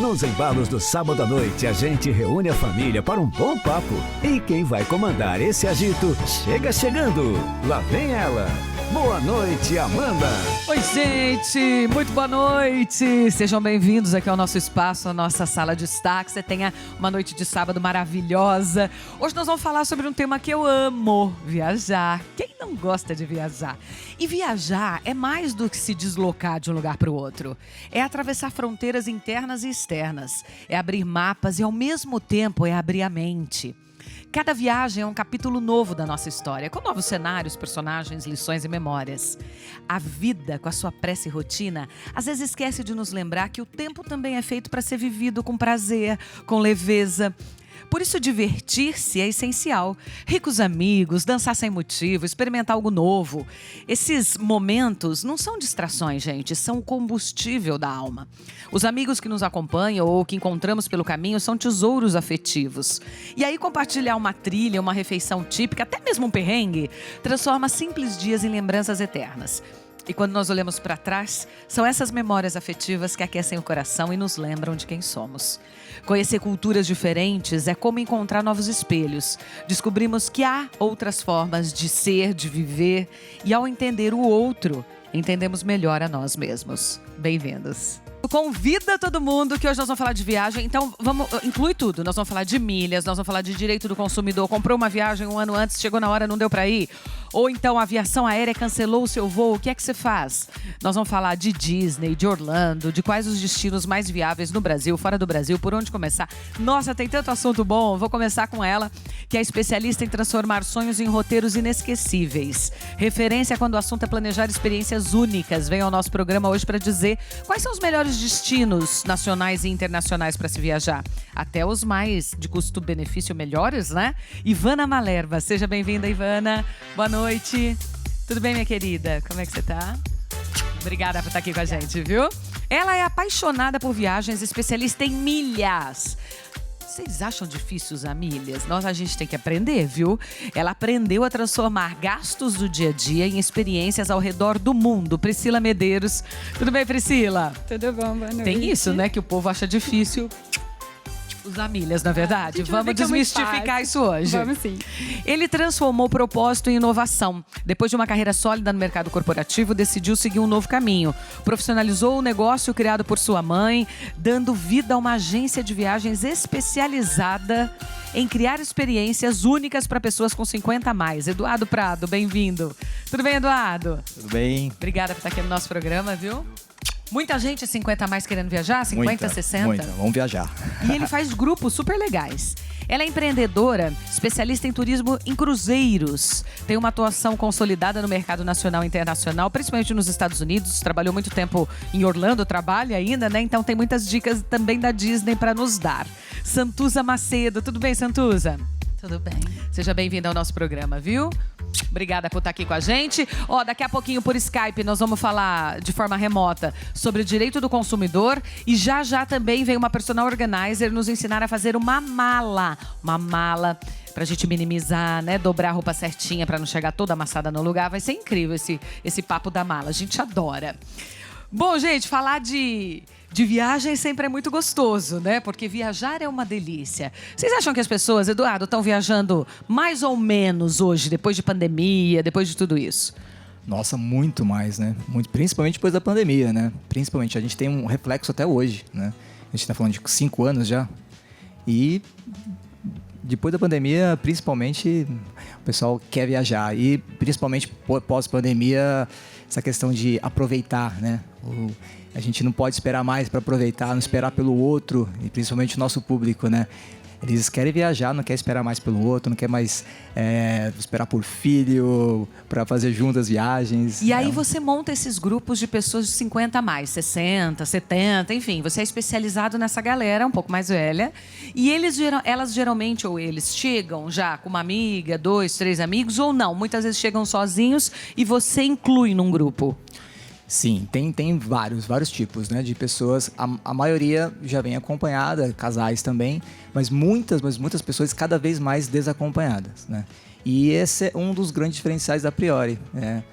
Nos embalos do sábado à noite, a gente reúne a família para um bom papo. E quem vai comandar esse agito chega chegando. Lá vem ela. Boa noite, Amanda. Oi, gente. Muito boa noite. Sejam bem-vindos aqui ao nosso espaço, a nossa sala de destaque. Você tenha uma noite de sábado maravilhosa. Hoje nós vamos falar sobre um tema que eu amo: viajar. Quem não gosta de viajar? E viajar é mais do que se deslocar de um lugar para o outro. É atravessar fronteiras internas e externas. É abrir mapas e, ao mesmo tempo, é abrir a mente. Cada viagem é um capítulo novo da nossa história, com novos cenários, personagens, lições e memórias. A vida, com a sua pressa e rotina, às vezes esquece de nos lembrar que o tempo também é feito para ser vivido com prazer, com leveza. Por isso, divertir-se é essencial. Rir com os amigos, dançar sem motivo, experimentar algo novo. Esses momentos não são distrações, gente, são o combustível da alma. Os amigos que nos acompanham ou que encontramos pelo caminho são tesouros afetivos. E aí, compartilhar uma trilha, uma refeição típica, até mesmo um perrengue, transforma simples dias em lembranças eternas. E quando nós olhamos para trás, são essas memórias afetivas que aquecem o coração e nos lembram de quem somos. Conhecer culturas diferentes é como encontrar novos espelhos. Descobrimos que há outras formas de ser, de viver, e ao entender o outro, entendemos melhor a nós mesmos. Bem-vindos. Convida todo mundo que hoje nós vamos falar de viagem. Então, inclui tudo. Nós vamos falar de milhas, nós vamos falar de direito do consumidor. Comprou uma viagem um ano antes, chegou na hora, não deu para ir. Ou então a aviação aérea cancelou o seu voo. O que é que você faz? Nós vamos falar de Disney, de Orlando, de quais os destinos mais viáveis no Brasil, fora do Brasil, por onde começar. Nossa, tem tanto assunto bom. Vou começar com ela, que é especialista em transformar sonhos em roteiros inesquecíveis. Referência quando o assunto é planejar experiências únicas. Vem ao nosso programa hoje para dizer quais são os melhores destinos nacionais e internacionais para se viajar. Até os mais de custo-benefício melhores, né? Ivana Malerva, seja bem-vinda, Ivana. Boa noite. Tudo bem, minha querida? Como é que você tá? Obrigada por estar aqui com a gente, viu? Ela é apaixonada por viagens, especialista em milhas. Vocês acham difícil usar milhas? A gente tem que aprender, viu? Ela aprendeu a transformar gastos do dia a dia em experiências ao redor do mundo. Priscila Medeiros. Tudo bem, Priscila? Tudo bom, boa noite. Tem isso, né? Que o povo acha difícil usar milhas, na verdade. Vamos desmistificar isso hoje. Vamos sim. Ele transformou o propósito em inovação. Depois de uma carreira sólida no mercado corporativo, decidiu seguir um novo caminho. Profissionalizou o negócio criado por sua mãe, dando vida a uma agência de viagens especializada em criar experiências únicas para pessoas com 50 a mais. Eduardo Prado, bem-vindo. Tudo bem, Eduardo? Tudo bem. Obrigada por estar aqui no nosso programa, viu? Muita gente 50 a mais querendo viajar? 50, 60? Muita, vamos viajar. E ele faz grupos super legais. Ela é empreendedora, especialista em turismo em cruzeiros. Tem uma atuação consolidada no mercado nacional e internacional, principalmente nos Estados Unidos. Trabalhou muito tempo em Orlando, trabalha ainda, né? Então tem muitas dicas também da Disney para nos dar. Santuza Macedo. Tudo bem, Santuza? Tudo bem. Seja bem-vinda ao nosso programa, viu? Obrigada por estar aqui com a gente. Daqui a pouquinho por Skype nós vamos falar de forma remota sobre o direito do consumidor e já também vem uma personal organizer nos ensinar a fazer uma mala pra gente minimizar, né? Dobrar a roupa certinha pra não chegar toda amassada no lugar. Vai ser incrível esse papo da mala. A gente adora. Bom, gente, falar de viagem sempre é muito gostoso, né? Porque viajar é uma delícia. Vocês acham que as pessoas, Eduardo, estão viajando mais ou menos hoje, depois de pandemia, depois de tudo isso? Nossa, muito mais, né? Principalmente depois da pandemia, né? Principalmente, a gente tem um reflexo até hoje, né? A gente está falando de 5 anos já. E depois da pandemia, principalmente, o pessoal quer viajar. E principalmente pós-pandemia, essa questão de aproveitar, né? A gente não pode esperar mais para aproveitar, não esperar pelo outro, e principalmente o nosso público, né? Eles querem viajar, não quer esperar mais pelo outro, não quer mais esperar por filho, para fazer juntas viagens. E aí você monta esses grupos de pessoas de 50 a mais, 60, 70, enfim. Você é especializado nessa galera um pouco mais velha. E elas geralmente, ou eles chegam já com uma amiga, 2, 3 amigos, ou não. Muitas vezes chegam sozinhos e você inclui num grupo. Sim, tem vários tipos, né, de pessoas. A maioria já vem acompanhada, casais também, mas muitas pessoas cada vez mais desacompanhadas, né? E esse é um dos grandes diferenciais da Priori, né?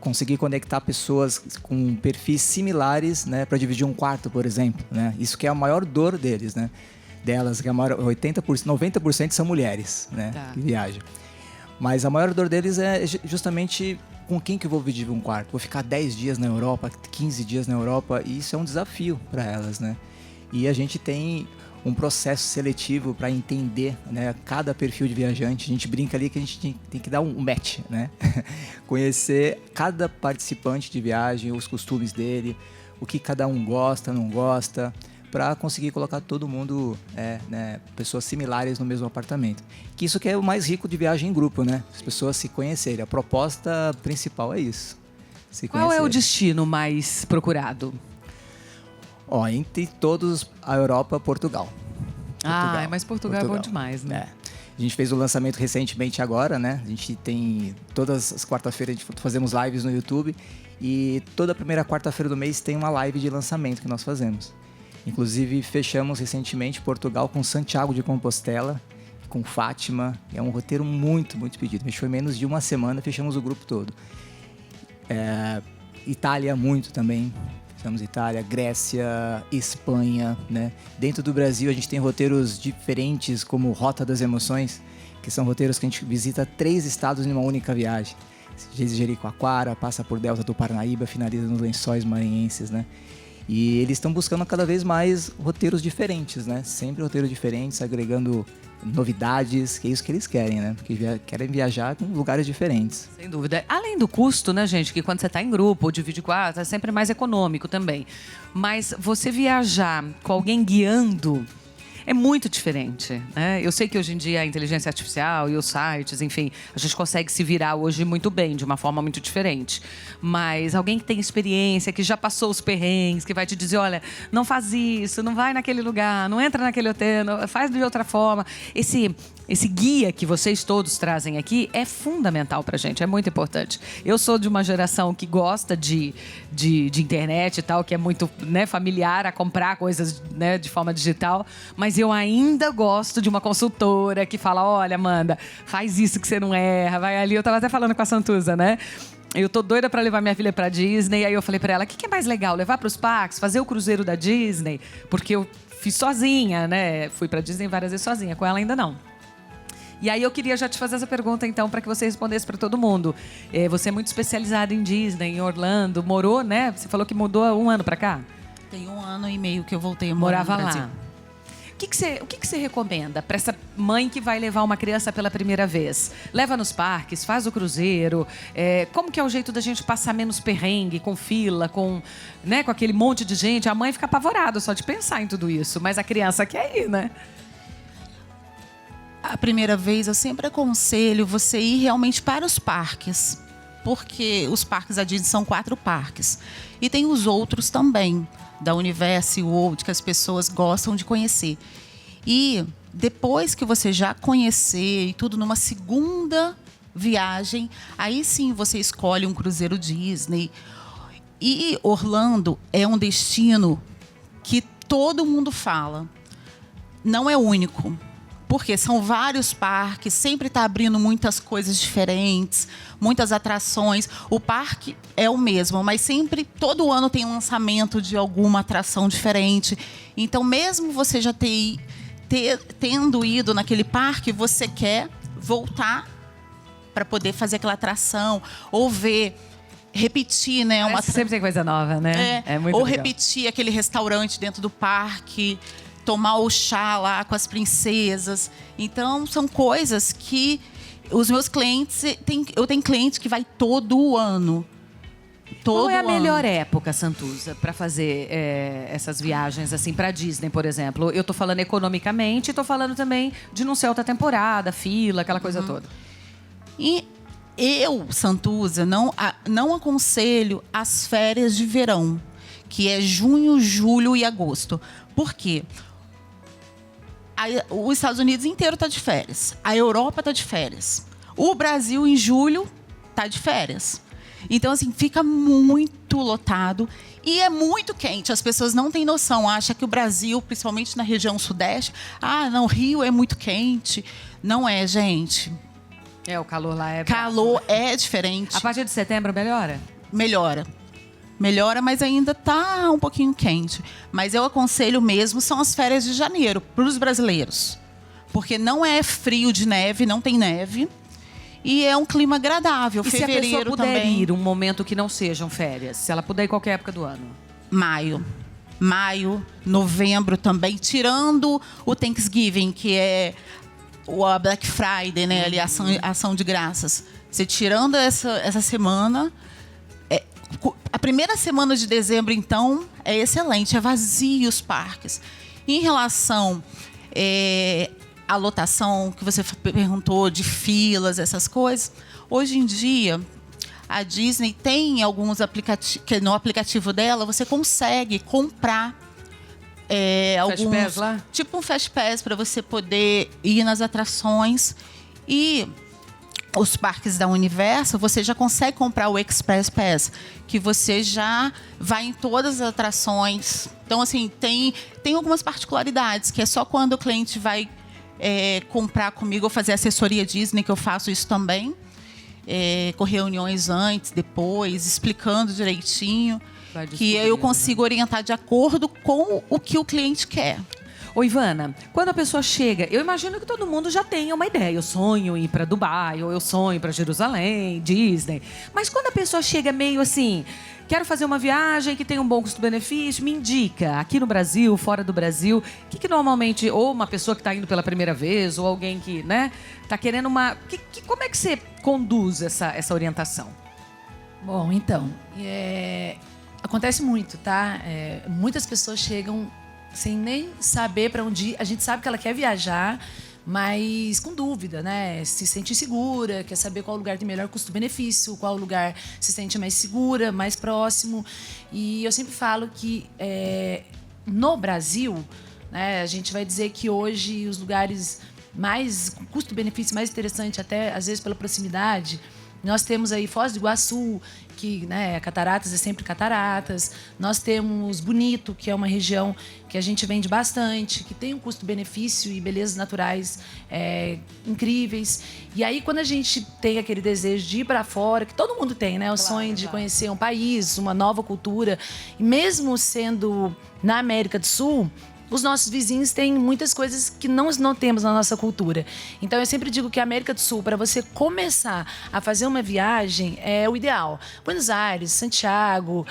conseguir conectar pessoas com perfis similares, né, para dividir um quarto, por exemplo, né? Isso que é a maior dor deles, né? Delas, que a maior, 80%, 90% são mulheres, né, que viajam. Mas a maior dor deles é justamente com quem que eu vou dividir um quarto. Vou ficar 10 dias na Europa, 15 dias na Europa, e isso é um desafio para elas, né? E a gente tem um processo seletivo para entender, né, cada perfil de viajante. A gente brinca ali que a gente tem que dar um match, né? Conhecer cada participante de viagem, os costumes dele, o que cada um gosta, não gosta, para conseguir colocar todo mundo, né, pessoas similares no mesmo apartamento. Que isso que é o mais rico de viagem em grupo, né? As pessoas se conhecerem. A proposta principal é isso. Qual é o destino mais procurado? Ó, entre todos, a Europa, Portugal. Mas Portugal é bom demais, né? A gente fez o lançamento recentemente agora, né? A gente tem, todas as quarta-feiras, fazemos lives no YouTube. E toda a primeira quarta-feira do mês tem uma live de lançamento que nós fazemos. Inclusive, fechamos recentemente Portugal com Santiago de Compostela, com Fátima. É um roteiro muito, muito pedido. A gente foi menos de uma semana, fechamos o grupo todo. Itália, muito também. Fechamos Itália, Grécia, Espanha, né? Dentro do Brasil, a gente tem roteiros diferentes, como Rota das Emoções, que são roteiros que a gente visita 3 estados em uma única viagem. Desde Jericoacoara, passa por Delta do Parnaíba, finaliza nos Lençóis Maranhenses, né? E eles estão buscando cada vez mais roteiros diferentes, né? Sempre roteiros diferentes, agregando novidades, que é isso que eles querem, né? Porque querem viajar com lugares diferentes. Sem dúvida. Além do custo, né, gente? Que quando você está em grupo ou divide quarto, é sempre mais econômico também. Mas você viajar com alguém guiando é muito diferente, né? Eu sei que hoje em dia a inteligência artificial e os sites, enfim, a gente consegue se virar hoje muito bem, de uma forma muito diferente. Mas alguém que tem experiência, que já passou os perrengues, que vai te dizer, olha, não faz isso, não vai naquele lugar, não entra naquele hotel, faz de outra forma. Esse guia que vocês todos trazem aqui é fundamental pra gente, é muito importante. Eu sou de uma geração que gosta de internet e tal, que é muito, né, familiar a comprar coisas, né, de forma digital, mas eu ainda gosto de uma consultora que fala, olha, Amanda, faz isso que você não erra, vai ali. Eu tava até falando com a Santuza, né? Eu tô doida pra levar minha filha pra Disney, aí eu falei pra ela, o que é mais legal, levar pros parques, fazer o cruzeiro da Disney? Porque eu fiz sozinha, né? Fui pra Disney várias vezes sozinha, com ela ainda não. E aí eu queria já te fazer essa pergunta, então, para que você respondesse para todo mundo. Você é muito especializada em Disney, em Orlando, morou, né? Você falou que mudou há 1 ano para cá? Tem 1 ano e meio que eu voltei a morar no Brasil. Lá. O que você recomenda para essa mãe que vai levar uma criança pela primeira vez? Leva nos parques, faz o cruzeiro. Como que é o jeito da gente passar menos perrengue, com fila, com aquele monte de gente? A mãe fica apavorada só de pensar em tudo isso, mas a criança quer ir, né? A primeira vez, eu sempre aconselho você ir realmente para os parques. Porque os parques da Disney são 4 parques. E tem os outros também, da Universo e World, que as pessoas gostam de conhecer. E depois que você já conhecer e tudo, numa segunda viagem, aí sim você escolhe um cruzeiro Disney. E Orlando é um destino que todo mundo fala. Não é único. Porque são vários parques, sempre está abrindo muitas coisas diferentes, muitas atrações. O parque é o mesmo, mas sempre, todo ano tem um lançamento de alguma atração diferente. Então, mesmo você já tendo ido naquele parque, você quer voltar para poder fazer aquela atração, ou repetir, né? Sempre tem coisa nova, né? É muito legal. Repetir aquele restaurante dentro do parque, tomar o chá lá com as princesas. Então, são coisas que os meus clientes... Eu tenho cliente que vai todo ano. Qual é a melhor época, Santuza, para fazer essas viagens assim para Disney, por exemplo? Eu tô falando economicamente e tô falando também de não ser alta temporada, fila, aquela coisa toda. E eu, Santuza, não aconselho as férias de verão, que é junho, julho e agosto. Por quê? Os Estados Unidos inteiro está de férias. A Europa está de férias. O Brasil, em julho, está de férias. Então, assim, fica muito lotado e é muito quente. As pessoas não têm noção. Acham que o Brasil, principalmente na região sudeste, não, Rio é muito quente. Não é, gente. O calor lá é... Calor é diferente. A partir de setembro melhora? Melhora, mas ainda tá um pouquinho quente. Mas eu aconselho mesmo, são as férias de janeiro, para os brasileiros. Porque não é frio de neve, não tem neve. E é um clima agradável. E Fevereiro se a pessoa puder também. ir um momento que não sejam férias? Se ela puder ir qualquer época do ano? Maio, novembro também. Tirando o Thanksgiving, que é a Black Friday, né? Ali, a ação de graças. Você tirando essa semana... A primeira semana de dezembro, então, é excelente. É vazio os parques. Em relação à lotação, que você perguntou, de filas, essas coisas, hoje em dia, a Disney tem alguns aplicativos, que no aplicativo dela você consegue comprar alguns... Fast Pass lá? Tipo um Fast Pass para você poder ir nas atrações. E... os parques da Universo, você já consegue comprar o Express Pass, que você já vai em todas as atrações. Então, assim, tem algumas particularidades, que é só quando o cliente vai comprar comigo ou fazer assessoria Disney, que eu faço isso também. Com reuniões antes, depois, explicando direitinho, que eu consigo orientar de acordo com o que o cliente quer. Ô, Ivana, quando a pessoa chega, eu imagino que todo mundo já tenha uma ideia. Eu sonho ir para Dubai, ou eu sonho para Jerusalém, Disney. Mas quando a pessoa chega meio assim, quero fazer uma viagem que tem um bom custo-benefício, me indica, aqui no Brasil, fora do Brasil, o que normalmente, ou uma pessoa que está indo pela primeira vez, ou alguém que, né, está querendo uma... como é que você conduz essa orientação? Bom, então, acontece muito, tá? Muitas pessoas chegam sem nem saber para onde ir. A gente sabe que ela quer viajar, mas com dúvida, né? Se sente insegura, quer saber qual lugar tem melhor custo-benefício, qual lugar se sente mais segura, mais próximo. E eu sempre falo que no Brasil, né, a gente vai dizer que hoje os lugares mais com custo-benefício mais interessante, até às vezes pela proximidade, nós temos aí Foz do Iguaçu, que, né, Cataratas é sempre Cataratas. Nós temos Bonito, que é uma região que a gente vende bastante, que tem um custo-benefício e belezas naturais incríveis. E aí, quando a gente tem aquele desejo de ir para fora, que todo mundo tem, né? O sonho de conhecer um país, uma nova cultura. E mesmo sendo na América do Sul, os nossos vizinhos têm muitas coisas que não temos na nossa cultura. Então, eu sempre digo que a América do Sul, para você começar a fazer uma viagem, é o ideal. Buenos Aires, Santiago,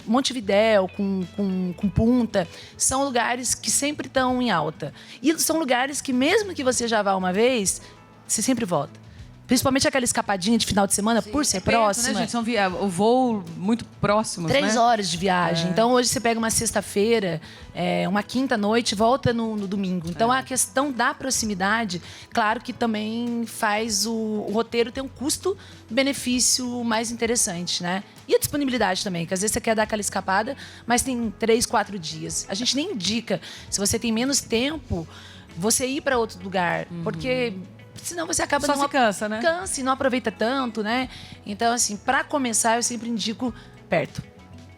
Montevidéu, com Punta, são lugares que sempre estão em alta. E são lugares que, mesmo que você já vá uma vez, você sempre volta. Principalmente aquela escapadinha de final de semana, por ser próxima. Né, gente? São o voo muito próximos, 3 né? horas de viagem. Então, hoje você pega uma sexta-feira, uma quinta-noite, volta no domingo. Então, a questão da proximidade, claro que também faz o roteiro ter um custo-benefício mais interessante, né? E a disponibilidade também, que às vezes você quer dar aquela escapada, mas tem 3, 4 dias. A gente nem indica, se você tem menos tempo, você ir para outro lugar. Porque... senão você acaba... Só se cansa, né? Cansa e não aproveita tanto, né? Então, assim, para começar, eu sempre indico perto.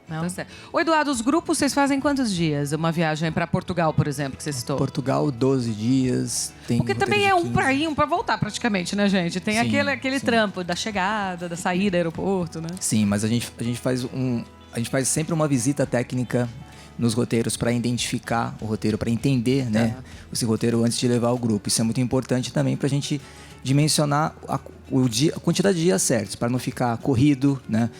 Não? Tá certo. Ô, Eduardo, os grupos, vocês fazem quantos dias? Uma viagem para Portugal, por exemplo, que você citou? Portugal, 12 dias. Tem Porque também é roteiro de um para ir, um para voltar, praticamente, né, gente? Tem Sim, aquele sim. trampo da chegada, da saída do aeroporto, né? Sim, mas a gente faz sempre uma visita técnica nos roteiros para identificar o roteiro, para entender, né, esse roteiro antes de levar o grupo. Isso é muito importante também para a gente dimensionar a quantidade de dias certos, para não ficar corrido, né?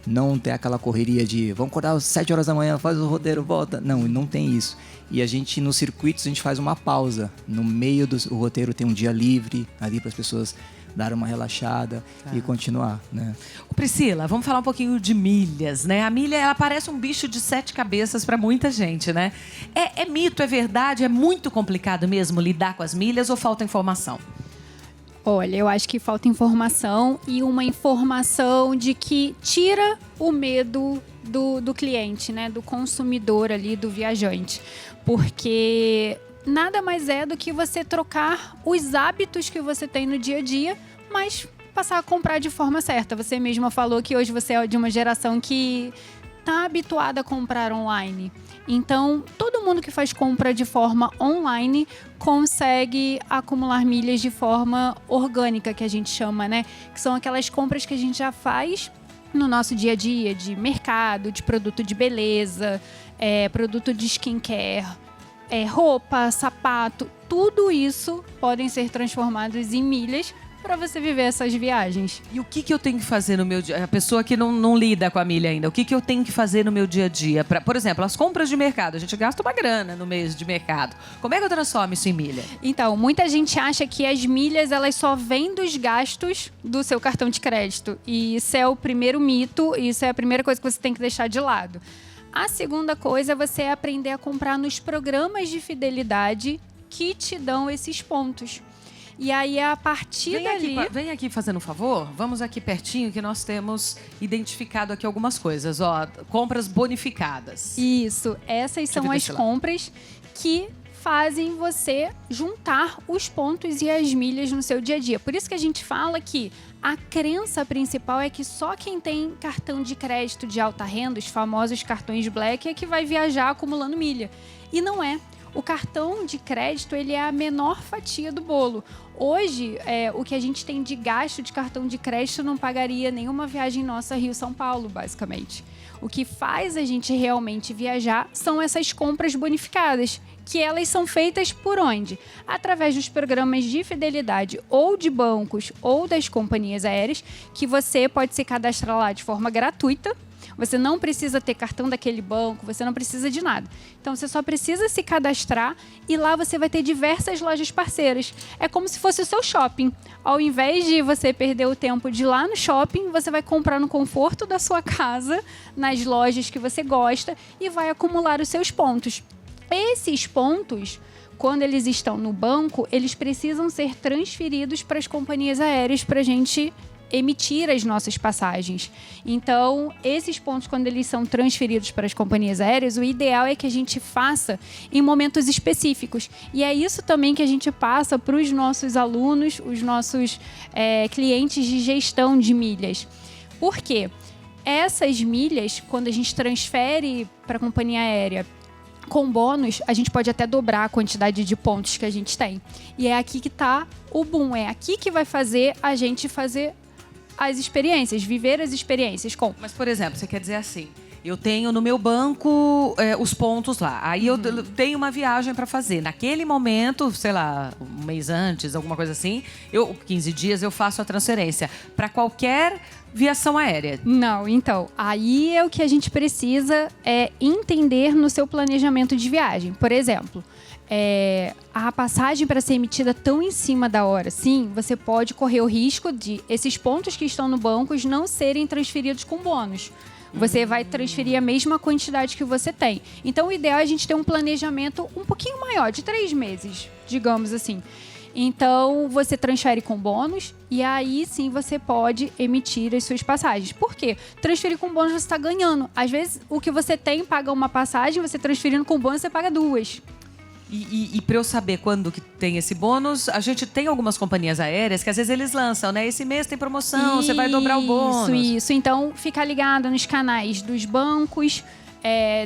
Não ter aquela correria de vamos acordar às 7 horas da manhã, faz o roteiro, volta. Não tem isso. E a gente, nos circuitos, a gente faz uma pausa. No meio do roteiro tem um dia livre ali para as pessoas dar uma relaxada e continuar, né? Ô, Priscila, vamos falar um pouquinho de milhas, né? A milha, ela parece um bicho de 7 cabeças para muita gente, né? É mito, é verdade? É muito complicado mesmo lidar com as milhas ou falta informação? Olha, eu acho que falta informação e uma informação de que tira o medo do cliente, né? Do consumidor ali, do viajante. Porque nada mais é do que você trocar os hábitos que você tem no dia a dia, mas passar a comprar de forma certa. Você mesma falou que hoje você é de uma geração que está habituado a comprar online. Então, todo mundo que faz compra de forma online consegue acumular milhas de forma orgânica, que a gente chama, né? Que são aquelas compras que a gente já faz no nosso dia a dia, de mercado, de produto de beleza, produto de skincare, roupa, sapato. Tudo isso podem ser transformados em milhas para você viver essas viagens. E o que eu tenho que fazer no meu dia? A pessoa que não lida com a milha ainda, o que eu tenho que fazer no meu dia a dia? Por exemplo, as compras de mercado. A gente gasta uma grana no mês de mercado. Como é que eu transformo isso em milha? Então, muita gente acha que as milhas elas só vêm dos gastos do seu cartão de crédito. E isso é o primeiro mito, e isso é a primeira coisa que você tem que deixar de lado. A segunda coisa é você aprender a comprar nos programas de fidelidade que te dão esses pontos. E aí, a partir dali... Vem aqui fazendo um favor. Vamos aqui pertinho que nós temos identificado aqui algumas coisas. Ó, compras bonificadas. Isso. Essas são as compras que fazem você juntar os pontos e as milhas no seu dia a dia. Por isso que a gente fala que a crença principal é que só quem tem cartão de crédito de alta renda, os famosos cartões Black, é que vai viajar acumulando milha. E não é. O cartão de crédito ele é a menor fatia do bolo. Hoje, o que a gente tem de gasto de cartão de crédito não pagaria nenhuma viagem nossa Rio-São Paulo, basicamente. O que faz a gente realmente viajar são essas compras bonificadas, que elas são feitas por onde? Através dos programas de fidelidade ou de bancos ou das companhias aéreas, que você pode se cadastrar lá de forma gratuita. Você não precisa ter cartão daquele banco, você não precisa de nada. Então, você só precisa se cadastrar e lá você vai ter diversas lojas parceiras. É como se fosse o seu shopping. Ao invés de você perder o tempo de ir lá no shopping, você vai comprar no conforto da sua casa, nas lojas que você gosta e vai acumular os seus pontos. Esses pontos, quando eles estão no banco, eles precisam ser transferidos para as companhias aéreas para a gente emitir as nossas passagens. Então, esses pontos, quando eles são transferidos para as companhias aéreas, o ideal é que a gente faça em momentos específicos. E é isso também que a gente passa para os nossos alunos, os nossos clientes de gestão de milhas. Por quê? Essas milhas, quando a gente transfere para a companhia aérea com bônus, a gente pode até dobrar a quantidade de pontos que a gente tem. E é aqui que está o boom. É aqui que vai fazer a gente fazer as experiências, viver as experiências com... Mas, por exemplo, você quer dizer assim, eu tenho no meu banco os pontos lá, aí eu tenho uma viagem para fazer. Naquele momento, sei lá, um mês antes, alguma coisa assim, 15 dias, eu faço a transferência para qualquer viação aérea. Não, então, aí é o que a gente precisa entender no seu planejamento de viagem. Por exemplo, a passagem para ser emitida tão em cima da hora, sim, você pode correr o risco de esses pontos que estão no banco não serem transferidos com bônus. Você vai transferir a mesma quantidade que você tem. Então, o ideal é a gente ter um planejamento um pouquinho maior, de 3 meses, digamos assim. Então, você transfere com bônus e aí sim você pode emitir as suas passagens. Por quê? Transferir com bônus você está ganhando. Às vezes, o que você tem paga uma passagem, você transferindo com bônus você paga 2. E para eu saber quando que tem esse bônus, a gente tem algumas companhias aéreas que às vezes eles lançam, né? Esse mês tem promoção, você vai dobrar o bônus. Isso. Então, fica ligado nos canais dos bancos,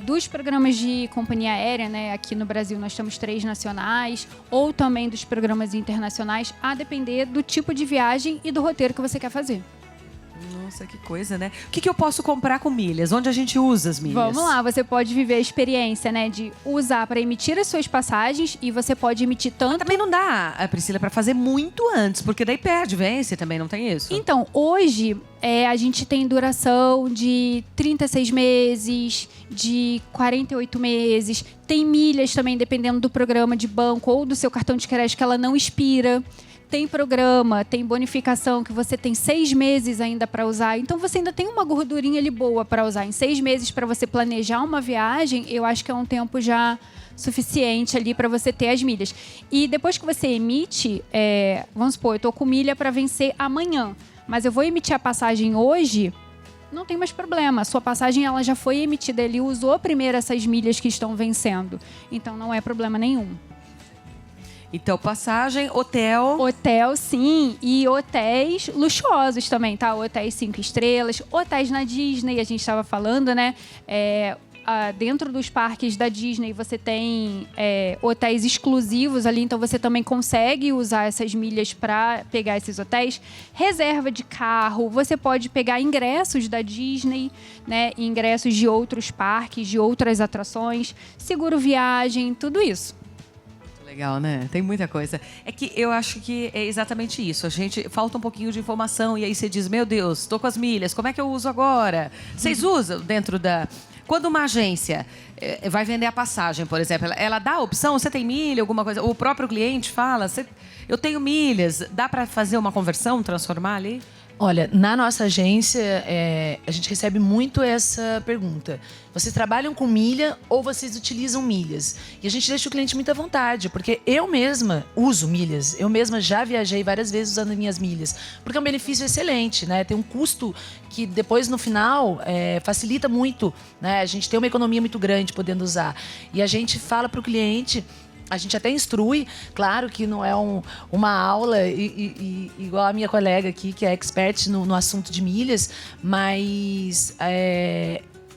dos programas de companhia aérea, né? Aqui no Brasil nós temos 3 nacionais, ou também dos programas internacionais, a depender do tipo de viagem e do roteiro que você quer fazer. Nossa, que coisa, né? O que eu posso comprar com milhas? Onde a gente usa as milhas? Vamos lá, você pode viver a experiência, né, de usar para emitir as suas passagens e você pode emitir tanto... Também não dá, Priscila, para fazer muito antes, porque daí perde, vence, também não tem isso? Então, hoje a gente tem duração de 36 meses, de 48 meses. Tem milhas também, dependendo do programa de banco ou do seu cartão de crédito, que ela não expira. Tem programa, tem bonificação que você tem 6 meses ainda para usar. Então, você ainda tem uma gordurinha ali boa para usar. Em 6 meses para você planejar uma viagem, eu acho que é um tempo já suficiente ali para você ter as milhas. E depois que você emite, vamos supor, eu estou com milha para vencer amanhã, mas eu vou emitir a passagem hoje, não tem mais problema. A sua passagem ela já foi emitida, ele usou primeiro essas milhas que estão vencendo. Então, não é problema nenhum. Então, passagem, hotel. Hotel, sim. E hotéis luxuosos também, tá? Hotéis 5 estrelas. Hotéis na Disney, a gente estava falando, né? Dentro dos parques da Disney, você tem hotéis exclusivos ali. Então, você também consegue usar essas milhas para pegar esses hotéis. Reserva de carro. Você pode pegar ingressos da Disney, né? Ingressos de outros parques, de outras atrações. Seguro viagem, tudo isso. Legal, né? Tem muita coisa. É que eu acho que é exatamente isso. A gente falta um pouquinho de informação e aí você diz, meu Deus, estou com as milhas, como é que eu uso agora? Vocês usam dentro da... Quando uma agência vai vender a passagem, por exemplo, ela dá a opção, você tem milha, alguma coisa, o próprio cliente fala, eu tenho milhas, dá para fazer uma conversão, transformar ali? Olha, na nossa agência, a gente recebe muito essa pergunta. Vocês trabalham com milha ou vocês utilizam milhas? E a gente deixa o cliente muito à vontade, porque eu mesma uso milhas. Eu mesma já viajei várias vezes usando minhas milhas, porque é um benefício excelente, né? Tem um custo que depois, no final, facilita muito, né? A gente tem uma economia muito grande podendo usar. E a gente fala para o cliente... A gente até instrui, claro que não é uma aula igual a minha colega aqui, que é expert no assunto de milhas, mas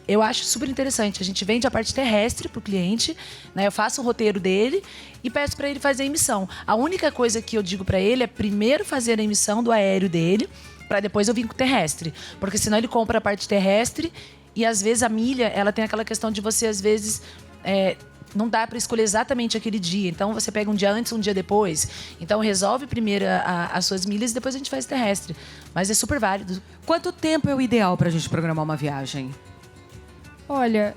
eu acho super interessante. A gente vende a parte terrestre para o cliente, né? Eu faço o roteiro dele e peço para ele fazer a emissão. A única coisa que eu digo para ele é primeiro fazer a emissão do aéreo dele, para depois eu vir com o terrestre. Porque senão ele compra a parte terrestre e às vezes a milha, ela tem aquela questão de você às vezes... não dá para escolher exatamente aquele dia. Então, você pega um dia antes, um dia depois. Então, resolve primeiro as suas milhas e depois a gente faz terrestre. Mas é super válido. Quanto tempo é o ideal para a gente programar uma viagem? Olha,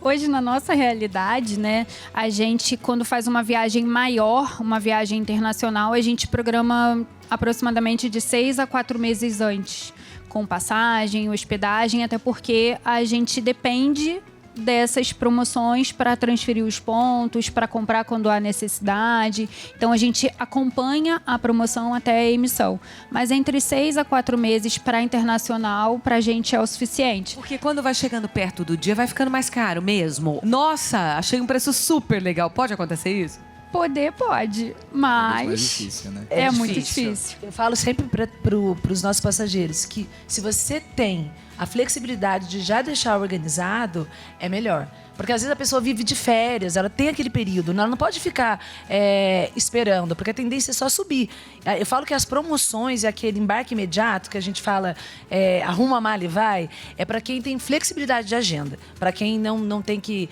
hoje na nossa realidade, né, a gente, quando faz uma viagem maior, uma viagem internacional, a gente programa aproximadamente de 6 a 4 meses antes, com passagem, hospedagem, até porque a gente depende dessas promoções para transferir os pontos, para comprar quando há necessidade. Então, a gente acompanha a promoção até a emissão. Mas entre 6 a 4 meses para internacional, para a gente é o suficiente. Porque quando vai chegando perto do dia, vai ficando mais caro mesmo. Nossa, achei um preço super legal. Pode acontecer isso? Poder pode, Mais mas difícil, né? é muito difícil. Eu falo sempre para os nossos passageiros que se você tem a flexibilidade de já deixar organizado, é melhor. Porque às vezes a pessoa vive de férias, ela tem aquele período, ela não pode ficar esperando, porque a tendência é só subir. Eu falo que as promoções e aquele embarque imediato, que a gente fala arruma a mala e vai, é para quem tem flexibilidade de agenda, para quem não tem que...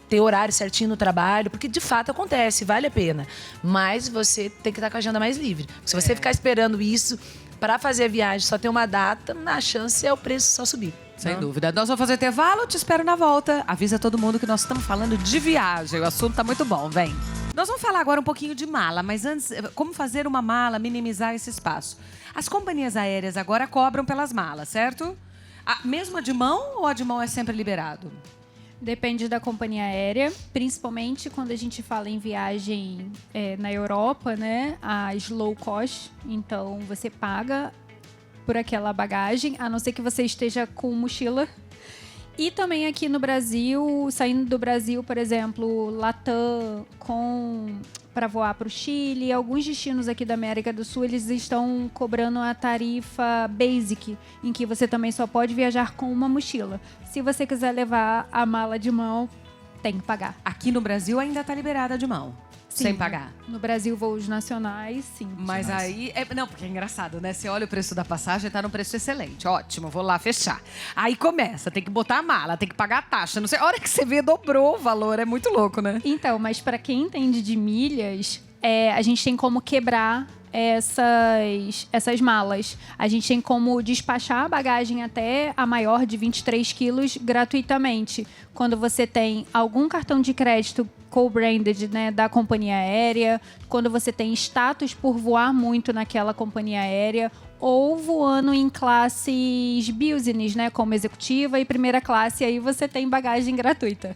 ter horário certinho no trabalho, porque de fato acontece, vale a pena. Mas você tem que estar com a agenda mais livre. Se você ficar esperando isso para fazer a viagem, só ter uma data, a chance é o preço só subir. Sem dúvida. Nós vamos fazer intervalo, te espero na volta. Avisa todo mundo que nós estamos falando de viagem. O assunto tá muito bom, vem. Nós vamos falar agora um pouquinho de mala, mas antes, como fazer uma mala, minimizar esse espaço. As companhias aéreas agora cobram pelas malas, certo? Mesmo a de mão ou a de mão é sempre liberado? Depende da companhia aérea, principalmente quando a gente fala em viagem na Europa, né? As low cost. Então, você paga por aquela bagagem, a não ser que você esteja com mochila. E também aqui no Brasil, saindo do Brasil, por exemplo, Latam, para voar para o Chile, alguns destinos aqui da América do Sul, eles estão cobrando a tarifa basic, em que você também só pode viajar com uma mochila. Se você quiser levar a mala de mão, tem que pagar. Aqui no Brasil ainda está liberada de mão, Sim, sem pagar. No Brasil, voos nacionais, sim. Mas aí... não, porque é engraçado, né? Você olha o preço da passagem, tá num preço excelente. Ótimo, vou lá fechar. Aí começa, tem que botar a mala, tem que pagar a taxa. Não sei, a hora que você vê, dobrou o valor. É muito louco, né? Então, mas para quem entende de milhas, a gente tem como quebrar essas malas. A gente tem como despachar a bagagem até a maior de 23 quilos gratuitamente. Quando você tem algum cartão de crédito co-branded, né, da companhia aérea, quando você tem status por voar muito naquela companhia aérea, ou voando em classes business, né, como executiva e primeira classe, aí você tem bagagem gratuita.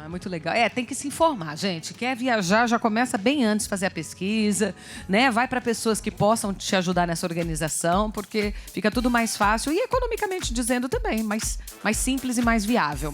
Ah, muito legal. Tem que se informar, gente. Quer viajar, já começa bem antes de fazer a pesquisa, né? Vai para pessoas que possam te ajudar nessa organização, porque fica tudo mais fácil e economicamente dizendo também, mais simples e mais viável.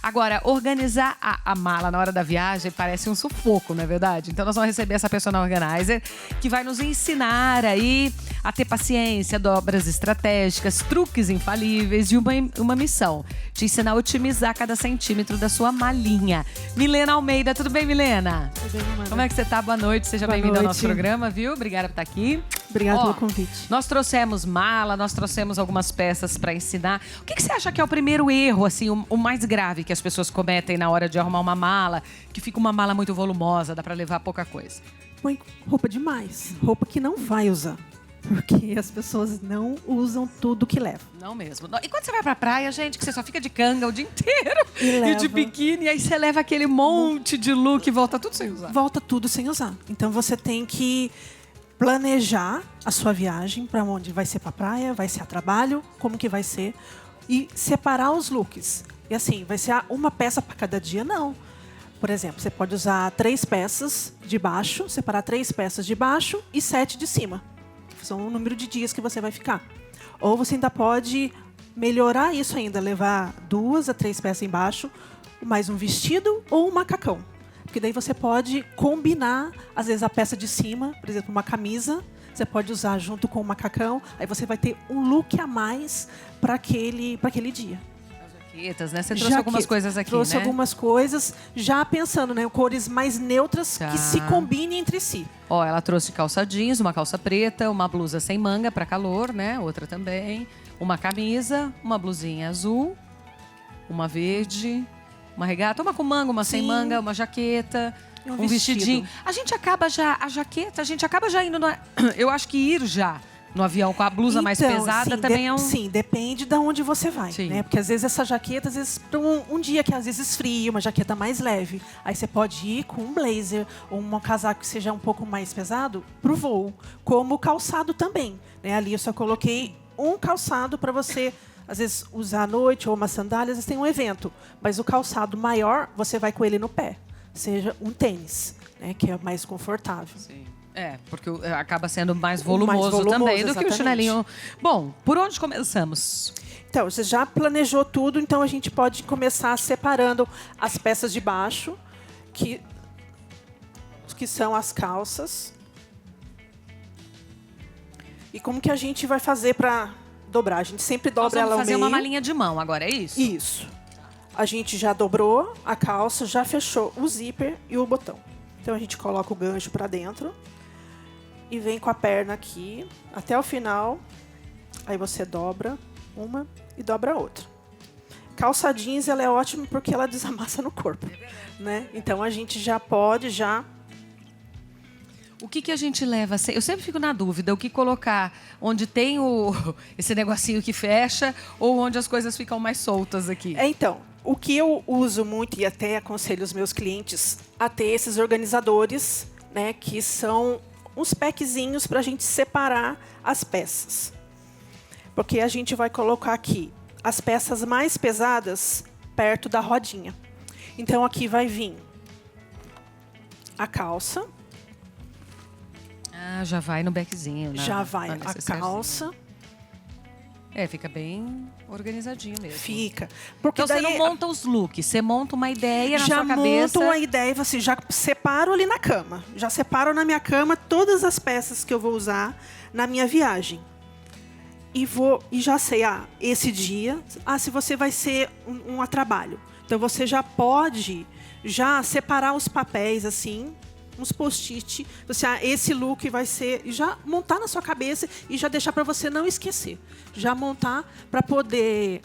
Agora, organizar a mala na hora da viagem parece um sufoco, não é verdade? Então, nós vamos receber essa personal organizer que vai nos ensinar aí a ter paciência, dobras estratégicas, truques infalíveis e uma missão: te ensinar a otimizar cada centímetro da sua malinha. Milena Almeida, tudo bem, Milena? Tudo bem, Amanda? Como é que você tá? Boa noite, seja bem-vinda ao nosso programa, viu? Obrigada por estar aqui. Obrigada pelo convite. Nós trouxemos mala, nós trouxemos algumas peças para ensinar. O que você acha que é o primeiro erro, assim, o mais grave que as pessoas cometem na hora de arrumar uma mala, que fica uma mala muito volumosa, dá para levar pouca coisa? Põe roupa demais. Roupa que não vai usar. Porque as pessoas não usam tudo que levam. Não mesmo. E quando você vai pra praia, gente, que você só fica de canga o dia inteiro E de biquíni, aí você leva aquele monte de look e volta tudo sem usar. Volta tudo sem usar. Então você tem que planejar a sua viagem, para onde vai ser, para praia, vai ser a trabalho, como que vai ser, e separar os looks. E assim, vai ser uma peça para cada dia? Não. Por exemplo, você pode usar 3 peças de baixo, separar 3 peças de baixo e 7 de cima. São o número de dias que você vai ficar. Ou você ainda pode melhorar isso ainda, levar 2 a 3 peças embaixo, mais um vestido ou um macacão. Porque daí você pode combinar, às vezes, a peça de cima, por exemplo, uma camisa, você pode usar junto com o macacão, aí você vai ter um look a mais para aquele dia. Jaquetas, né? Você trouxe algumas coisas aqui, trouxe né? algumas coisas, já pensando, né? Cores mais neutras que se combinem entre si. Ó, ela trouxe calça jeans, uma calça preta, uma blusa sem manga para calor, né? Outra também. Uma camisa, uma blusinha azul, uma verde, uma regata, uma com manga, uma sem manga, uma jaqueta, um vestidinho. A gente acaba já indo eu acho que ir já no avião com a blusa mais pesada também é um... Sim, depende de onde você vai, né? Porque às vezes essa jaqueta, às vezes para um dia que às vezes frio, uma jaqueta mais leve, aí você pode ir com um blazer ou um casaco que seja um pouco mais pesado pro voo, como o calçado também, né? Ali eu só coloquei um calçado para você às vezes usar à noite ou uma sandália, às vezes tem um evento, mas o calçado maior você vai com ele no pé, seja um tênis, né? Que é mais confortável. Sim. Porque acaba sendo mais volumoso também do que o chinelinho. Bom, por onde começamos? Então, você já planejou tudo, então a gente pode começar separando as peças de baixo, que são as calças. E como que a gente vai fazer para dobrar? A gente sempre dobra ela ao meio. Nós vamos fazer uma malinha de mão agora, é isso? Isso. A gente já dobrou a calça, já fechou o zíper e o botão. Então a gente coloca o gancho para dentro e vem com a perna aqui até o final. Aí você dobra uma e dobra a outra. Calça jeans, ela é ótima porque ela desamassa no corpo, né? Então a gente já pode O que a gente leva? Eu sempre fico na dúvida, o que colocar onde tem esse negocinho que fecha ou onde as coisas ficam mais soltas aqui? Então, o que eu uso muito e até aconselho os meus clientes a ter esses organizadores, né, que são uns packzinhos para a gente separar as peças. Porque a gente vai colocar aqui as peças mais pesadas perto da rodinha. Então, aqui vai vir a calça. Já vai no beckzinho, Já vai a calça. Fica bem organizadinho mesmo. Fica. Porque então, daí você não monta os looks, você monta uma ideia na sua cabeça. Já monta uma ideia, você já separo ali na cama. Já separo na minha cama todas as peças que eu vou usar na minha viagem. E já sei, esse dia, se você vai ser um a trabalho. Então, você já pode separar os papéis, assim, uns post-it, esse look vai ser, e já montar na sua cabeça e já deixar para você não esquecer. Já montar para poder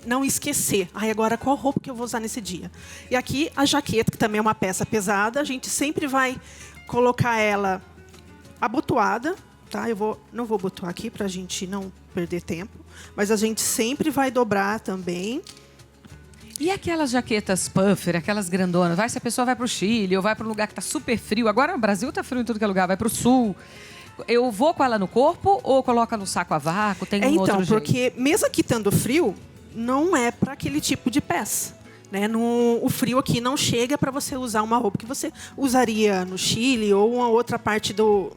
não esquecer. Agora qual roupa que eu vou usar nesse dia? E aqui a jaqueta, que também é uma peça pesada, a gente sempre vai colocar ela abotoada, tá? Não vou abotoar aqui para a gente não perder tempo, mas a gente sempre vai dobrar também. E aquelas jaquetas puffer, aquelas grandonas? Se a pessoa vai para o Chile ou vai para um lugar que está super frio. Agora no Brasil está frio em tudo que é lugar. Vai para o sul. Eu vou com ela no corpo ou coloca no saco a vácuo? Tem um outro jeito? Porque mesmo aqui estando frio, não é para aquele tipo de peça. Né? O frio aqui não chega para você usar uma roupa que você usaria no Chile ou uma outra parte do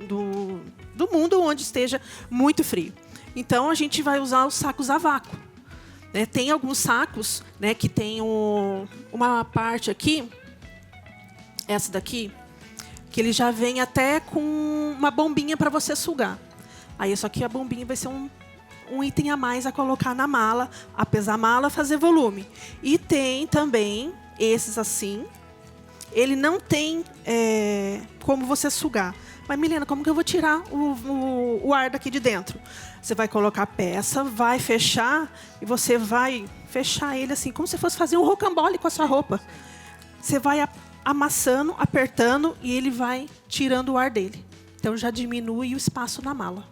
mundo onde esteja muito frio. Então, a gente vai usar os sacos a vácuo. Né? Tem alguns sacos, né, que tem uma parte aqui, essa daqui, que ele já vem até com uma bombinha para você sugar. Aí, só que a bombinha vai ser um item a mais a colocar na mala, a pesar a mala, fazer volume. E tem também esses assim. Ele não tem como você sugar. Mas, Milena, como que eu vou tirar o ar daqui de dentro? Você vai colocar a peça, vai fechar e você vai fechar ele assim, como se fosse fazer um rocambole com a sua roupa. Você vai amassando, apertando e ele vai tirando o ar dele. Então, já diminui o espaço na mala.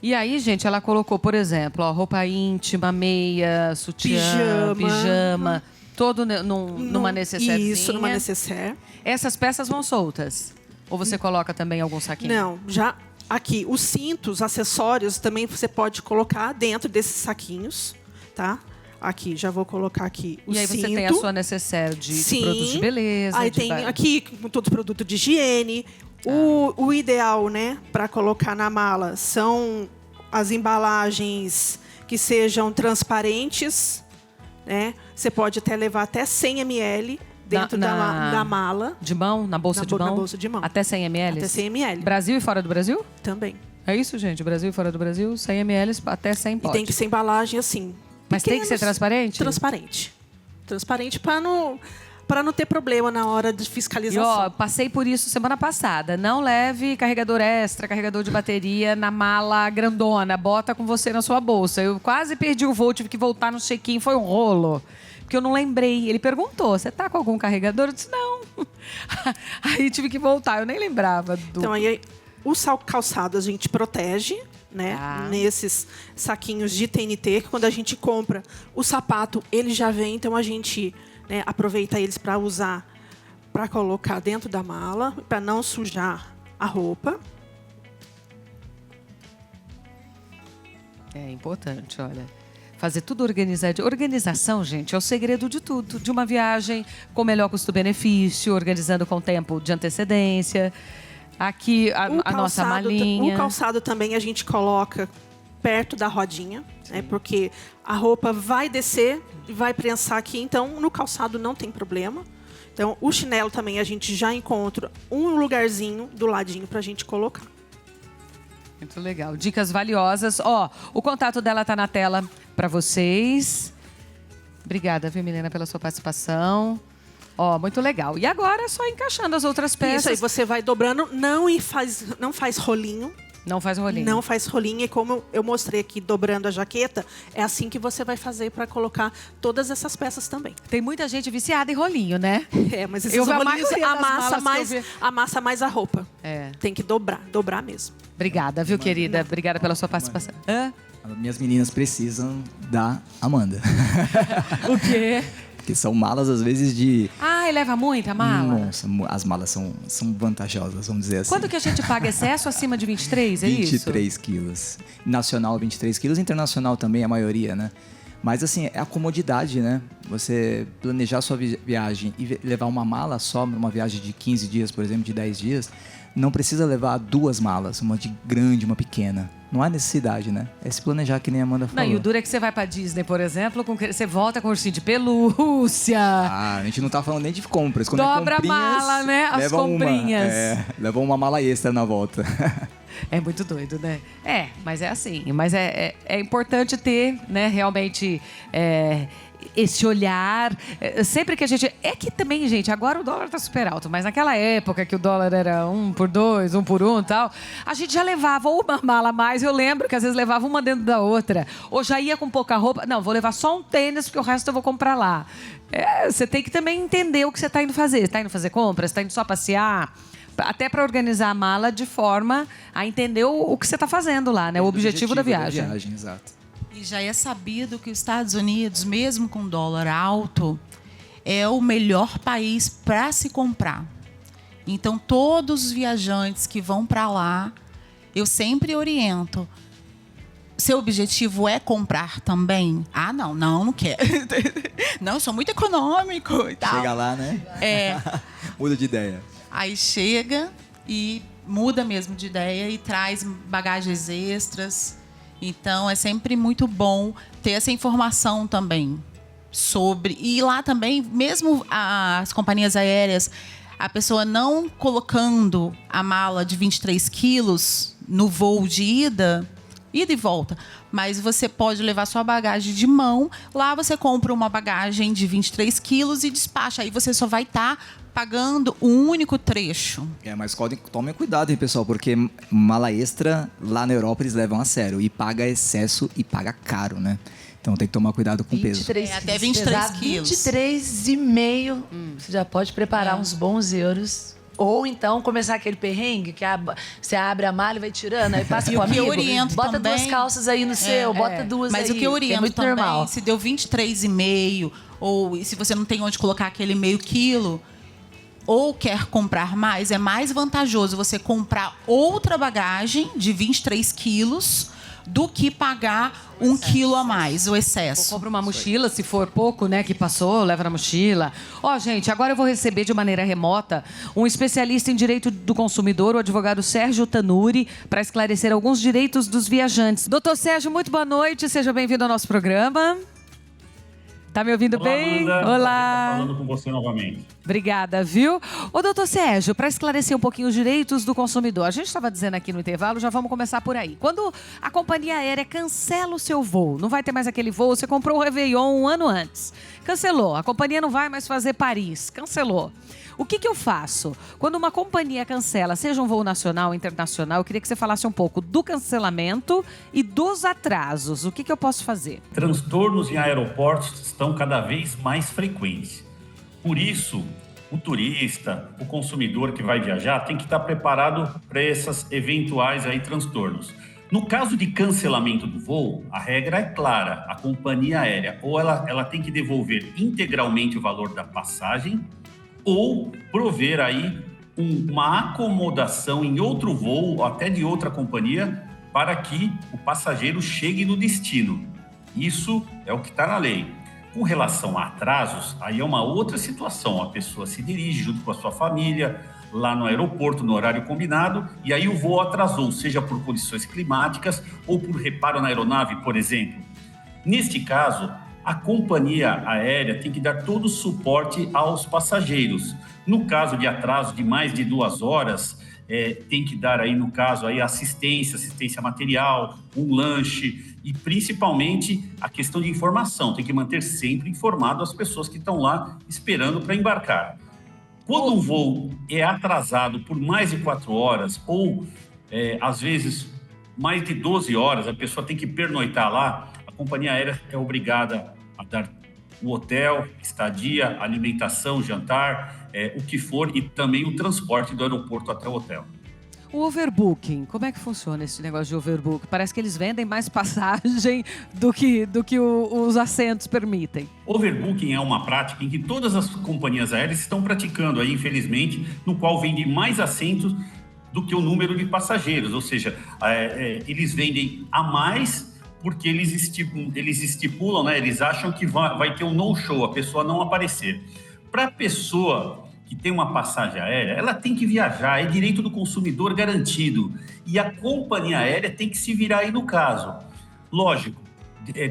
E aí, gente, ela colocou, por exemplo, ó, roupa íntima, meia, sutiã, pijama, todo numa necessairzinha. Isso, numa necessaire. Essas peças vão soltas? Ou você coloca também algum saquinho? Não, já aqui, os cintos, acessórios, também você pode colocar dentro desses saquinhos, tá? Aqui, já vou colocar aqui o cinto. E aí você tem a sua necessaire de produtos de beleza. Aí tem aqui com todos os produtos de higiene. O ideal, né, para colocar na mala são as embalagens que sejam transparentes, né? Você pode até levar até 100 ml dentro da mala. De mão? Na bolsa de mão? Na bolsa de mão. Até 100 ml? Até 100 ml. Brasil e fora do Brasil? Também. É isso, gente? Brasil e fora do Brasil, 100 ml até 100 pode. E tem que ser embalagem assim. Mas tem que ser transparente? Transparente. Transparente para não ter problema na hora de fiscalização. E, ó, passei por isso semana passada. Não leve carregador extra, carregador de bateria na mala grandona. Bota com você na sua bolsa. Eu quase perdi o voo, tive que voltar no check-in. Foi um rolo. Porque eu não lembrei. Ele perguntou, você tá com algum carregador? Eu disse, não. Aí tive que voltar. Eu nem lembrava. Então, aí o calçado a gente protege, né? Nesses saquinhos de TNT, que quando a gente compra o sapato, ele já vem. Então, a gente... né, aproveita eles para usar, para colocar dentro da mala, para não sujar a roupa. É importante, olha. Fazer tudo organizado. Organização, gente, é o segredo de tudo. De uma viagem com melhor custo-benefício, organizando com tempo de antecedência. Aqui, a nossa malinha. O calçado também a gente coloca perto da rodinha, né, porque a roupa vai descer e vai prensar aqui, então no calçado não tem problema. Então o chinelo também a gente já encontra um lugarzinho do ladinho para a gente colocar. Muito legal. Dicas valiosas. Ó, o contato dela tá na tela para vocês. Obrigada, viu, Milena, pela sua participação. Ó, muito legal. E agora é só encaixando as outras peças. Isso aí, você vai dobrando, não faz rolinho. Não faz rolinho. Não faz rolinho. E como eu mostrei aqui, dobrando a jaqueta, é assim que você vai fazer para colocar todas essas peças também. Tem muita gente viciada em rolinho, né? É, mas esses rolinhos amassa mais a roupa. É. Tem que dobrar mesmo. Obrigada, viu, querida? Obrigada pela sua participação. Hã? Minhas meninas precisam da Amanda. O quê? Porque são malas, às vezes, de... Ah, e leva muita mala? Nossa, as malas são vantajosas, vamos dizer assim. Quanto que a gente paga excesso acima de 23, é 23 isso? quilos. Nacional, 23 quilos. Internacional também, a maioria, né? Mas, assim, é a comodidade, né? Você planejar sua viagem e levar uma mala só, uma viagem de 15 dias, por exemplo, de 10 dias, não precisa levar 2 malas, uma de grande, uma pequena. Não há necessidade, né? É se planejar, que nem a Amanda falou. Não, e o duro é que você vai pra Disney, por exemplo, você volta com ursinho de pelúcia. Ah, a gente não tá falando nem de compras. Quando dobra é comprinhas, a mala, né? As comprinhas. Leva uma mala extra na volta. É muito doido, né? É, mas é assim. Mas é importante ter, né, realmente... esse olhar, sempre que a gente... É que também, gente, agora o dólar tá super alto, mas naquela época que o dólar era 1 por 2, 1 por 1 e tal, a gente já levava uma mala a mais, eu lembro que às vezes levava uma dentro da outra, ou já ia com pouca roupa, não, vou levar só um tênis porque o resto eu vou comprar lá. Você tem que também entender o que você tá indo fazer. Você tá indo fazer compras? Tá indo só passear? Até para organizar a mala de forma a entender o que você tá fazendo lá, né? O objetivo da viagem. Exato. E já é sabido que os Estados Unidos, mesmo com dólar alto, é o melhor país para se comprar. Então, todos os viajantes que vão para lá, eu sempre oriento. seu objetivo é comprar também? Ah, não quero. Não, eu sou muito econômico e tal. Chega lá, né? Muda de ideia. Aí chega e muda mesmo de ideia e traz bagagens extras. Então, é sempre muito bom ter essa informação também sobre... E lá também, mesmo as companhias aéreas, a pessoa não colocando a mala de 23 quilos no voo de ida e volta, mas você pode levar sua bagagem de mão. Lá você compra uma bagagem de 23 quilos e despacha. Aí você só vai estar pagando um único trecho. Mas tomem cuidado, hein, pessoal, porque mala extra lá na Europa eles levam a sério e paga excesso e paga caro, né? Então tem que tomar cuidado com o peso. Até 23 quilos. 23,5. Você já pode preparar uns bons euros. Ou então começar aquele perrengue que você abre a malha e vai tirando, aí passa com o amigo, bota também, 2 calças aí no seu, bota 2 mas aí. Mas o que eu oriento muito também, normal. se deu 23,5, ou se você não tem onde colocar aquele meio quilo, ou quer comprar mais, é mais vantajoso você comprar outra bagagem de 23 quilos do que pagar 1 quilo a mais, o excesso. Ou compra uma mochila, se for pouco, né, que passou, leva na mochila. Gente, agora eu vou receber de maneira remota um especialista em direito do consumidor, o advogado Sérgio Tanuri, para esclarecer alguns direitos dos viajantes. Doutor Sérgio, muito boa noite, seja bem-vindo ao nosso programa. Tá me ouvindo bem? Amanda, Olá. falando com você novamente. Obrigada, viu? Doutor Sérgio, para esclarecer um pouquinho os direitos do consumidor, a gente estava dizendo aqui no intervalo, já vamos começar por aí. Quando a companhia aérea cancela o seu voo, não vai ter mais aquele voo, você comprou o Réveillon 1 ano antes, cancelou, a companhia não vai mais fazer Paris, cancelou. O que eu faço? Quando uma companhia cancela, seja um voo nacional ou internacional, eu queria que você falasse um pouco do cancelamento e dos atrasos. O que eu posso fazer? Transtornos em aeroportos estão cada vez mais frequentes. Por isso, o turista, o consumidor que vai viajar, tem que estar preparado para esses eventuais transtornos. No caso de cancelamento do voo, a regra é clara. A companhia aérea ou ela tem que devolver integralmente o valor da passagem, ou prover uma acomodação em outro voo, ou até de outra companhia, para que o passageiro chegue no destino. Isso é o que está na lei. Com relação a atrasos, aí é uma outra situação. A pessoa se dirige junto com a sua família, lá no aeroporto, no horário combinado, e aí o voo atrasou, seja por condições climáticas ou por reparo na aeronave, por exemplo. Neste caso, a companhia aérea tem que dar todo o suporte aos passageiros. No caso de atraso de mais de 2 horas, tem que dar no caso assistência material, um lanche e principalmente a questão de informação. Tem que manter sempre informado as pessoas que estão lá esperando para embarcar. Quando um voo é atrasado por mais de 4 horas ou às vezes mais de 12 horas, a pessoa tem que pernoitar lá, a companhia aérea é obrigada a dar o hotel, estadia, alimentação, jantar, o que for, e também o transporte do aeroporto até o hotel. O overbooking, como é que funciona esse negócio de overbooking? Parece que eles vendem mais passagem do que os assentos permitem. Overbooking é uma prática em que todas as companhias aéreas estão praticando, infelizmente, no qual vende mais assentos do que o número de passageiros, ou seja, eles vendem a mais porque eles estipulam, eles acham que vai ter um no-show, a pessoa não aparecer. Para a pessoa que tem uma passagem aérea, ela tem que viajar, é direito do consumidor garantido. E a companhia aérea tem que se virar no caso. Lógico,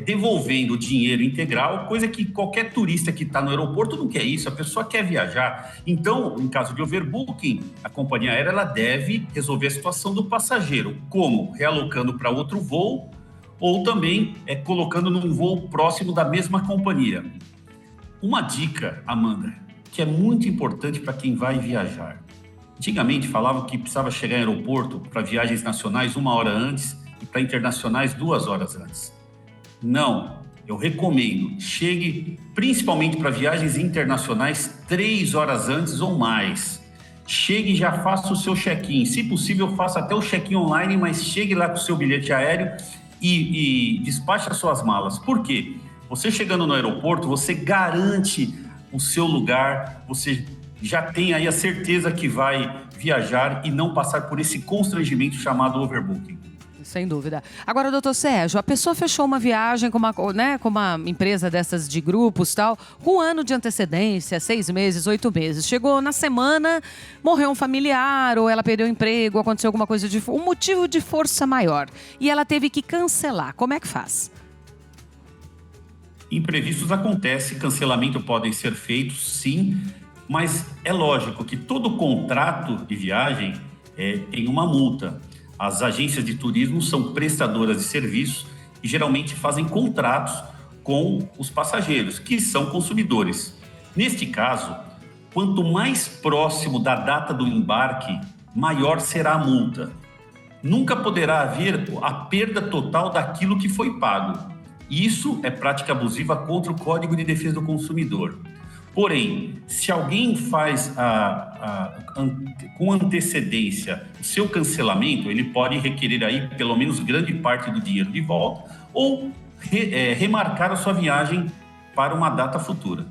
devolvendo o dinheiro integral, coisa que qualquer turista que está no aeroporto não quer isso, a pessoa quer viajar. Então, em caso de overbooking, a companhia aérea ela deve resolver a situação do passageiro. Como? Realocando para outro voo, ou também colocando num voo próximo da mesma companhia. Uma dica, Amanda, que é muito importante para quem vai viajar. Antigamente falavam que precisava chegar em aeroporto para viagens nacionais 1 hora antes e para internacionais 2 horas antes. Não, eu recomendo, chegue principalmente para viagens internacionais 3 horas antes ou mais. Chegue e já faça o seu check-in. Se possível, faça até o check-in online, mas chegue lá com o seu bilhete aéreo e despache as suas malas. Por quê? Você chegando no aeroporto, você garante o seu lugar, você já tem aí a certeza que vai viajar e não passar por esse constrangimento chamado overbooking. Sem dúvida. Agora, doutor Sérgio, a pessoa fechou uma viagem com uma empresa dessas de grupos tal, com um ano de antecedência, 6 meses, 8 meses. Chegou na semana, morreu um familiar, ou ela perdeu o emprego, aconteceu alguma coisa um motivo de força maior. E ela teve que cancelar. Como é que faz? Imprevistos acontecem, cancelamento podem ser feitos, sim, mas é lógico que todo contrato de viagem tem uma multa. As agências de turismo são prestadoras de serviços e geralmente fazem contratos com os passageiros, que são consumidores. Neste caso, quanto mais próximo da data do embarque, maior será a multa. Nunca poderá haver a perda total daquilo que foi pago. Isso é prática abusiva contra o Código de Defesa do Consumidor. Porém, se alguém faz com antecedência o seu cancelamento, ele pode requerer aí pelo menos grande parte do dinheiro de volta ou remarcar a sua viagem para uma data futura.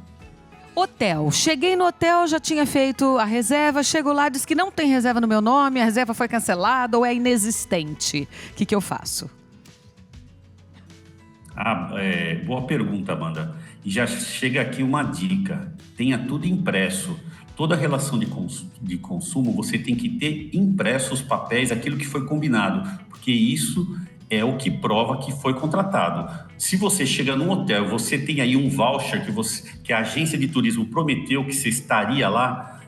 Hotel. Cheguei no hotel, já tinha feito a reserva, chego lá, diz que não tem reserva no meu nome, a reserva foi cancelada ou é inexistente. O que eu faço? Boa pergunta, Amanda. E já chega aqui uma dica. Tenha tudo impresso. Toda relação de consumo, você tem que ter impresso os papéis, aquilo que foi combinado, porque isso é o que prova que foi contratado. Se você chega num hotel, você tem aí um voucher que a agência de turismo prometeu que você estaria lá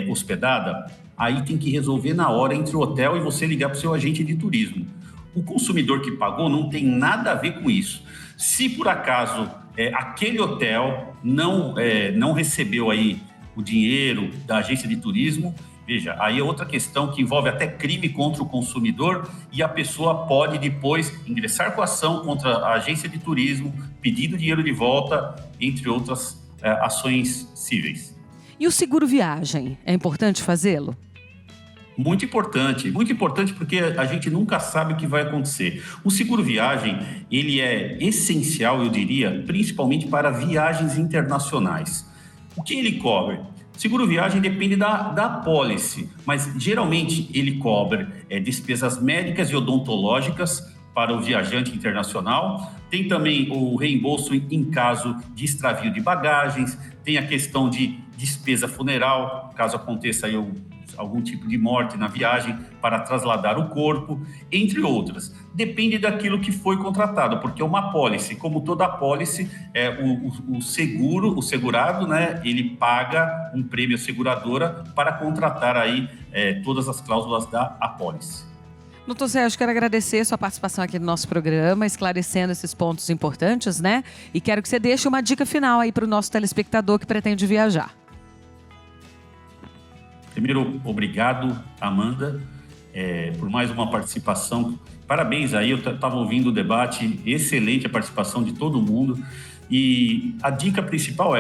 hospedada, aí tem que resolver na hora entre o hotel e você ligar para o seu agente de turismo. O consumidor que pagou não tem nada a ver com isso. Se por acaso aquele hotel não recebeu aí o dinheiro da agência de turismo, veja, aí é outra questão que envolve até crime contra o consumidor e a pessoa pode depois ingressar com ação contra a agência de turismo, pedindo dinheiro de volta, entre outras ações cíveis. E o seguro viagem, é importante fazê-lo? Muito importante porque a gente nunca sabe o que vai acontecer. O seguro viagem, ele é essencial, eu diria, principalmente para viagens internacionais. O que ele cobre? Seguro viagem depende da apólice, mas geralmente ele cobre despesas médicas e odontológicas para o viajante internacional. Tem também o reembolso em caso de extravio de bagagens, tem a questão de despesa funeral, caso aconteça aí algum tipo de morte na viagem para trasladar o corpo, entre outras. Depende daquilo que foi contratado, porque uma apólice, como toda apólice, o segurado, né, ele paga um prêmio à seguradora para contratar aí todas as cláusulas da apólice. Doutor Sérgio, quero agradecer sua participação aqui no nosso programa, esclarecendo esses pontos importantes, né? E quero que você deixe uma dica final aí para o nosso telespectador que pretende viajar. Primeiro, obrigado, Amanda, por mais uma participação. Parabéns aí, eu estava ouvindo o debate, excelente a participação de todo mundo. E a dica principal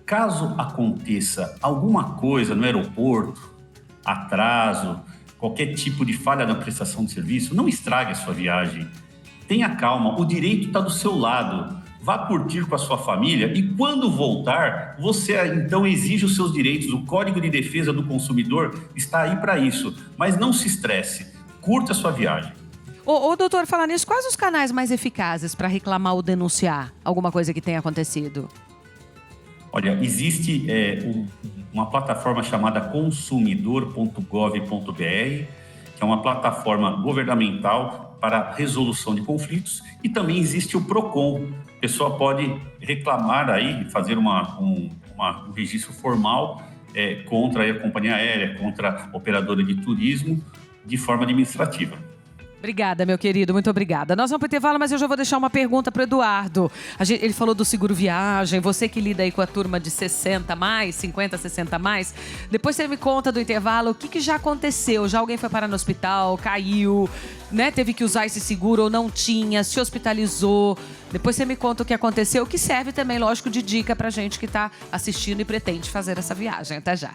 caso aconteça alguma coisa no aeroporto, atraso, qualquer tipo de falha na prestação de serviço, não estrague a sua viagem. Tenha calma, o direito está do seu lado. Vá curtir com a sua família e quando voltar, você então exige os seus direitos. O Código de Defesa do Consumidor está aí para isso. Mas não se estresse, curta a sua viagem. Ô, doutor, falar nisso, quais os canais mais eficazes para reclamar ou denunciar alguma coisa que tenha acontecido? Olha, existe uma plataforma chamada consumidor.gov.br, que é uma plataforma governamental para resolução de conflitos, e também existe o PROCON. A pessoa pode reclamar aí, fazer um registro formal contra a companhia aérea, contra a operadora de turismo, de forma administrativa. Obrigada, meu querido, muito obrigada. Nós vamos para o intervalo, mas eu já vou deixar uma pergunta para o Eduardo. Ele falou do seguro viagem, você que lida aí com a turma de 60 mais, 50, 60 mais. Depois você me conta do intervalo o que já aconteceu. Já alguém foi parar no hospital, caiu, né? Teve que usar esse seguro ou não tinha, se hospitalizou. Depois você me conta o que aconteceu, que serve também, lógico, de dica para gente que está assistindo e pretende fazer essa viagem. Até já.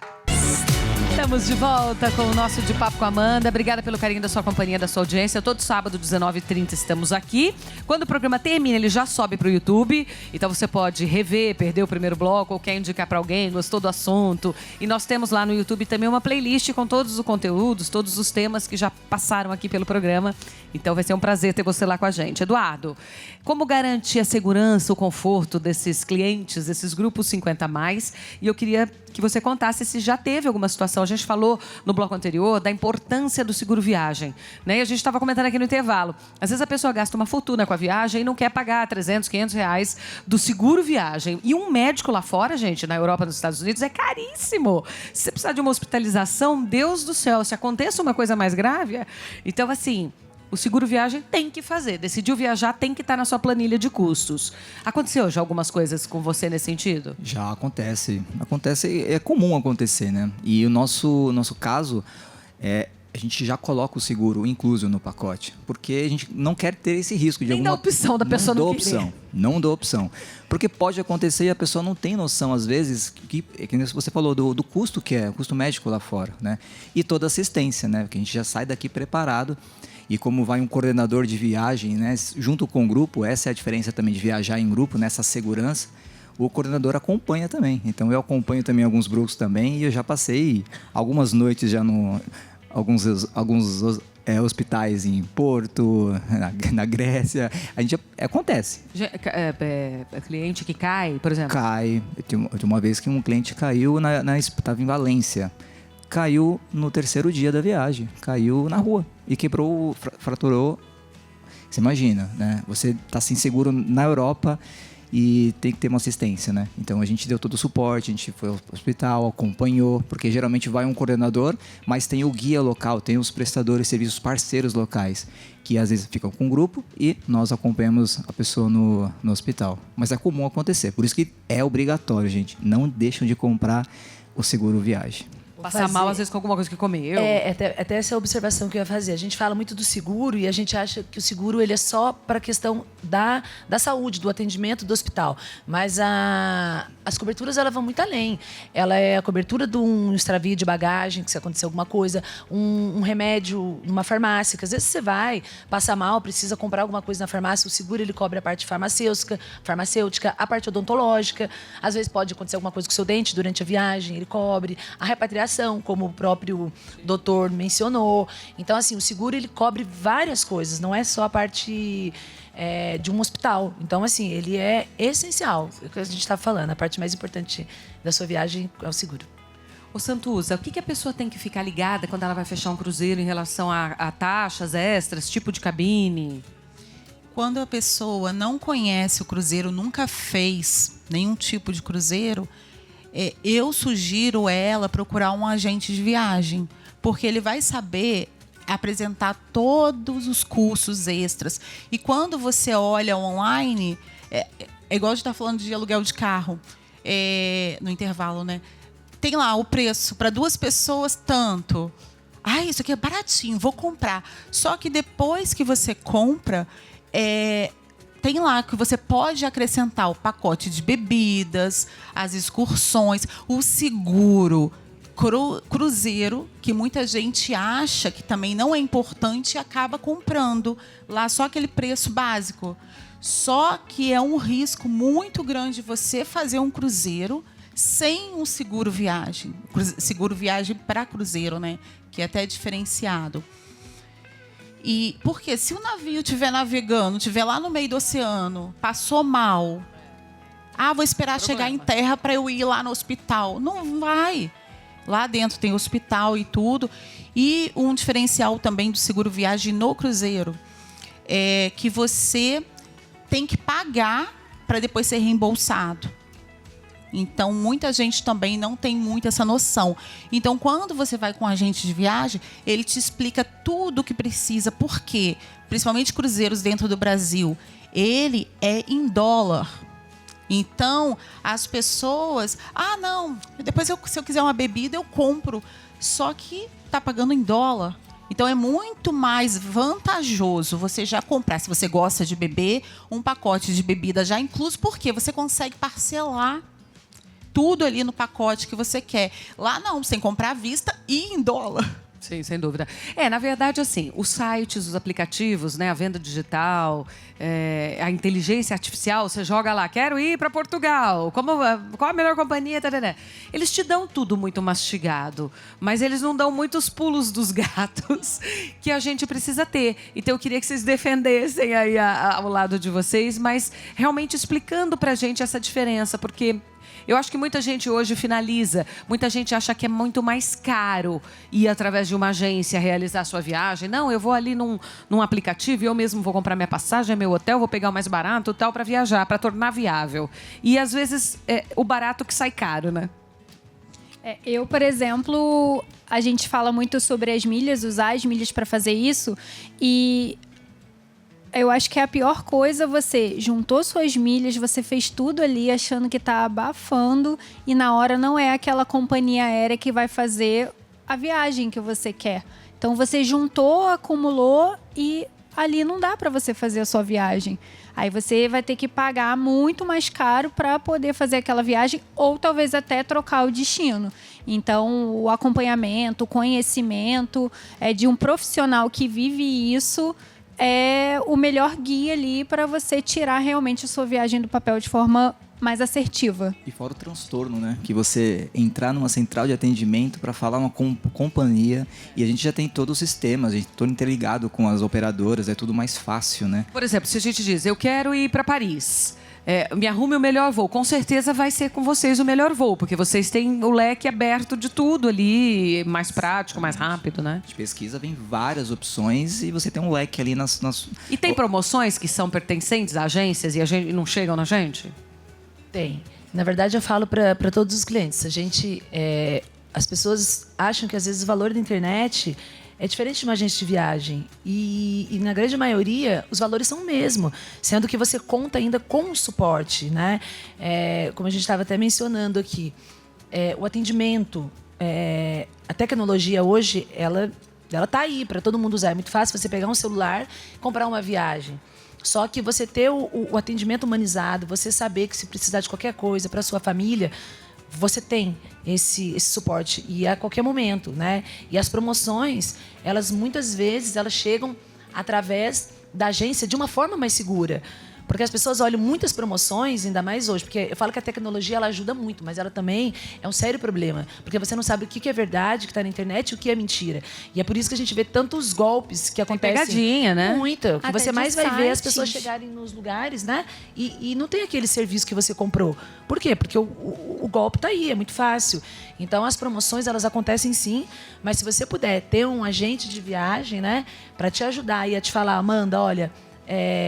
Estamos de volta com o nosso De Papo com a Amanda. Obrigada pelo carinho da sua companhia, da sua audiência. Todo sábado, 19h30, estamos aqui. Quando o programa termina, ele já sobe para o YouTube. Então você pode rever, perder o primeiro bloco, ou quer indicar para alguém, gostou do assunto. E nós temos lá no YouTube também uma playlist com todos os conteúdos, todos os temas que já passaram aqui pelo programa. Então vai ser um prazer ter você lá com a gente. Eduardo, como garantir a segurança, o conforto desses clientes, desses grupos 50+? E eu queria que você contasse se já teve alguma situação. A gente falou no bloco anterior da importância do seguro viagem, né? E a gente estava comentando aqui no intervalo. Às vezes a pessoa gasta uma fortuna com a viagem e não quer pagar 300, 500 reais do seguro viagem. E um médico lá fora, gente, na Europa, nos Estados Unidos, é caríssimo. Se você precisar de uma hospitalização, Deus do céu, se aconteça uma coisa mais grave... Então, assim... O seguro viagem tem que fazer. Decidiu viajar, tem que estar na sua planilha de custos. Aconteceu já algumas coisas com você nesse sentido? Já acontece. Acontece, é comum acontecer, né? E o nosso caso, a gente já coloca o seguro incluso no pacote. Porque a gente não quer ter esse risco de Nem alguma... dá opção da pessoa não querer. Não dá opção. Porque pode acontecer e a pessoa não tem noção, às vezes, que você falou, do custo que é, o custo médico lá fora, né? E toda assistência, né? Porque a gente já sai daqui preparado. E como vai um coordenador de viagem, né, junto com o grupo, essa é a diferença também de viajar em grupo, nessa segurança, o coordenador acompanha também. Então eu acompanho também alguns grupos também e eu já passei algumas noites já no alguns hospitais em Porto, na Grécia. A gente acontece. Cliente que cai, por exemplo? Cai. Tem uma vez que um cliente caiu, estava em Valência. Caiu no 3º dia da viagem, caiu na rua e quebrou, fraturou. Você imagina, né? Você está sem seguro na Europa e tem que ter uma assistência, né? Então a gente deu todo o suporte, a gente foi ao hospital, acompanhou, porque geralmente vai um coordenador, mas tem o guia local, tem os prestadores de serviços parceiros locais, que às vezes ficam com o grupo e nós acompanhamos a pessoa no hospital. Mas é comum acontecer, por isso que é obrigatório, gente. Não deixam de comprar o seguro viagem. Passar mal, às vezes, com alguma coisa que comeu. Até essa observação que eu ia fazer. A gente fala muito do seguro e a gente acha que o seguro ele é só para a questão da saúde, do atendimento do hospital. Mas as coberturas elas vão muito além. Ela é a cobertura de um extravio de bagagem, que se acontecer alguma coisa, um remédio numa farmácia, que às vezes você vai passar mal, precisa comprar alguma coisa na farmácia, o seguro ele cobre a parte farmacêutica, a parte odontológica. Às vezes pode acontecer alguma coisa com o seu dente durante a viagem, ele cobre. A repatriação, como o próprio doutor mencionou. Então, assim, o seguro ele cobre várias coisas, não é só a parte de um hospital. Então, assim, ele é essencial. É o que a gente está falando, a parte mais importante da sua viagem é o seguro. Ô Santuza, o que a pessoa tem que ficar ligada quando ela vai fechar um cruzeiro em relação a taxas extras, tipo de cabine? Quando a pessoa não conhece o cruzeiro, nunca fez nenhum tipo de cruzeiro, eu sugiro ela procurar um agente de viagem, porque ele vai saber apresentar todos os custos extras. E quando você olha online, é igual a gente está falando de aluguel de carro, no intervalo, né? Tem lá o preço para 2 pessoas, tanto. Isso aqui é baratinho, vou comprar. Só que depois que você compra, tem lá que você pode acrescentar o pacote de bebidas, as excursões, o seguro cruzeiro, que muita gente acha que também não é importante e acaba comprando lá só aquele preço básico. Só que é um risco muito grande você fazer um cruzeiro sem um seguro viagem. Seguro viagem para cruzeiro, né? Que é até diferenciado. E porque se o navio estiver navegando, estiver lá no meio do oceano, passou mal, vou esperar chegar em terra para eu ir lá no hospital. Não vai. Lá dentro tem hospital e tudo. E um diferencial também do seguro viagem no cruzeiro é que você tem que pagar para depois ser reembolsado. Então, muita gente também não tem muito essa noção. Então, quando você vai com um agente de viagem, ele te explica tudo o que precisa. Por quê? Principalmente cruzeiros dentro do Brasil. Ele é em dólar. Então, as pessoas... não, depois se eu quiser uma bebida, eu compro. Só que está pagando em dólar. Então, é muito mais vantajoso você já comprar, se você gosta de beber, um pacote de bebida já incluso, porque você consegue parcelar tudo ali no pacote que você quer. Lá não, você tem que comprar à vista e em dólar. Sim, sem dúvida. Na verdade, assim, os sites, os aplicativos, né, a venda digital, a inteligência artificial, você joga lá, quero ir para Portugal, qual a melhor companhia? Tarará. Eles te dão tudo muito mastigado, mas eles não dão muitos pulos dos gatos que a gente precisa ter. Então, eu queria que vocês defendessem aí ao lado de vocês, mas realmente explicando para a gente essa diferença, porque... eu acho que muita gente hoje finaliza, muita gente acha que é muito mais caro ir através de uma agência realizar a sua viagem. Não, eu vou ali num aplicativo e eu mesmo vou comprar minha passagem, meu hotel, vou pegar o mais barato tal para viajar, para tornar viável. E às vezes o barato que sai caro, né? Eu, por exemplo, a gente fala muito sobre as milhas, usar as milhas para fazer isso, e eu acho que é a pior coisa, você juntou suas milhas, você fez tudo ali achando que está abafando e na hora não é aquela companhia aérea que vai fazer a viagem que você quer. Então você juntou, acumulou e ali não dá para você fazer a sua viagem. Aí você vai ter que pagar muito mais caro para poder fazer aquela viagem ou talvez até trocar o destino. Então o acompanhamento, o conhecimento de um profissional que vive isso é o melhor guia ali para você tirar realmente a sua viagem do papel de forma mais assertiva. E fora o transtorno, né? Que você entrar numa central de atendimento para falar uma companhia e a gente já tem todo o sistema, a gente todo interligado com as operadoras, é tudo mais fácil, né? Por exemplo, se a gente diz, eu quero ir para Paris... me arrume o melhor voo. Com certeza vai ser com vocês o melhor voo, porque vocês têm o leque aberto de tudo ali, mais prático, mais rápido, né? De pesquisa vem várias opções e você tem um leque ali nas... E tem promoções que são pertencentes a agências e não chegam na gente? Tem. Na verdade, eu falo para todos os clientes. As pessoas acham que às vezes o valor da internet é diferente de uma agência de viagem. E na grande maioria, os valores são o mesmo, sendo que você conta ainda com o suporte, né? Como a gente estava até mencionando aqui, o atendimento, a tecnologia hoje, ela está aí para todo mundo usar. É muito fácil você pegar um celular e comprar uma viagem. Só que você ter o atendimento humanizado, você saber que se precisar de qualquer coisa para sua família, você tem esse suporte e a qualquer momento, né? E as promoções, elas muitas vezes elas chegam através da agência de uma forma mais segura. Porque as pessoas olham muitas promoções, ainda mais hoje, porque eu falo que a tecnologia ela ajuda muito, mas ela também é um sério problema, porque você não sabe o que é verdade, que está na internet e o que é mentira. E é por isso que a gente vê tantos golpes que acontecem. Pegadinha, né? Muito. Que Até você mais vai sites. ver as pessoas chegarem nos lugares, né? E não tem aquele serviço que você comprou. Por quê? Porque o golpe está aí, é muito fácil. Então, as promoções, elas acontecem sim, mas se você puder ter um agente de viagem, né, para te ajudar e a te falar, Amanda, olha...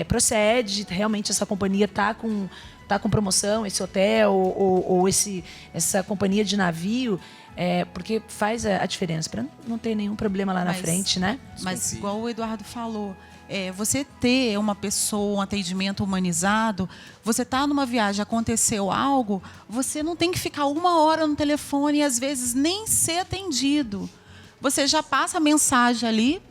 procede, realmente essa companhia tá com promoção, esse hotel ou essa companhia de navio, porque faz a diferença, para não ter nenhum problema lá na frente, né? Mas igual o Eduardo falou, você ter uma pessoa, um atendimento humanizado, você está numa viagem, aconteceu algo, você não tem que ficar 1 hora no telefone e às vezes nem ser atendido. Você já passa a mensagem ali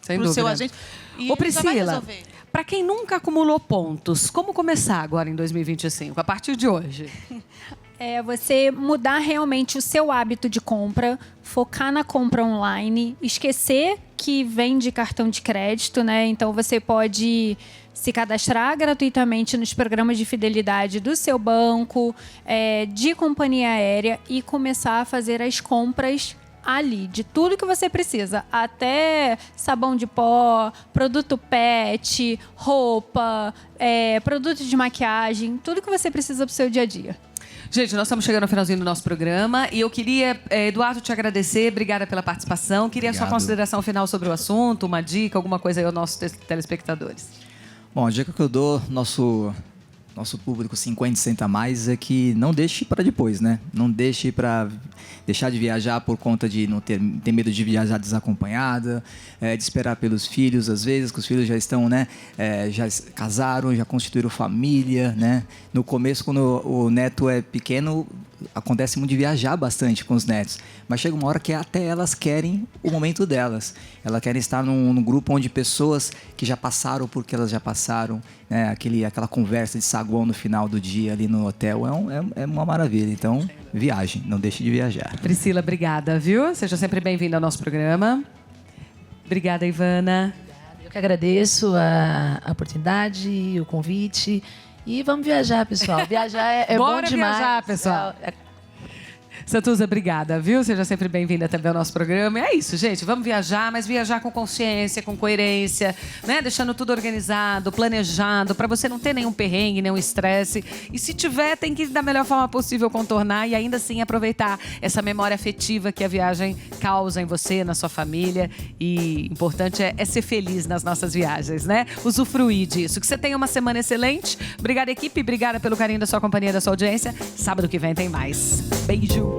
para o seu agente e ele já vai resolver. Para quem nunca acumulou pontos, como começar agora em 2025, a partir de hoje? Você mudar realmente o seu hábito de compra, focar na compra online, esquecer que vem de cartão de crédito, né? Então você pode se cadastrar gratuitamente nos programas de fidelidade do seu banco, de companhia aérea e começar a fazer as compras ali, de tudo que você precisa, até sabão de pó, produto pet, roupa, produto de maquiagem, tudo que você precisa para o seu dia a dia. Gente, nós estamos chegando ao finalzinho do nosso programa e eu queria, Eduardo, te agradecer, obrigada pela participação. Queria a sua consideração final sobre o assunto, uma dica, alguma coisa aí aos nossos telespectadores. Bom, a dica que eu dou, nosso público 50 centa a mais é que não deixe para depois, né? Não deixe para deixar de viajar por conta de não ter medo de viajar desacompanhada, de esperar pelos filhos, às vezes, que os filhos já estão, né? Já casaram, já constituíram família, né? No começo, quando o neto é pequeno, acontece muito de viajar bastante com os netos, mas chega uma hora que até elas querem o momento delas. Elas querem estar num grupo onde pessoas que já passaram por que elas já passaram, né? Aquela conversa de saguão no final do dia ali no hotel é uma maravilha. Então, viagem, não deixe de viajar. Priscila, obrigada, viu? Seja sempre bem-vinda ao nosso programa. Obrigada, Ivana. Eu que agradeço a oportunidade, o convite. E vamos viajar, pessoal. Viajar é bom Bora demais. viajar, pessoal. Santuza, obrigada, viu? Seja sempre bem-vinda também ao nosso programa. É isso, gente. Vamos viajar, mas viajar com consciência, com coerência, né? Deixando tudo organizado, planejado, para você não ter nenhum perrengue, nenhum estresse. E se tiver, tem que, da melhor forma possível, contornar e ainda assim aproveitar essa memória afetiva que a viagem causa em você, na sua família. E importante é ser feliz nas nossas viagens, né? Usufruir disso. Que você tenha uma semana excelente. Obrigada, equipe. Obrigada pelo carinho da sua companhia, da sua audiência. Sábado que vem tem mais. Beijo.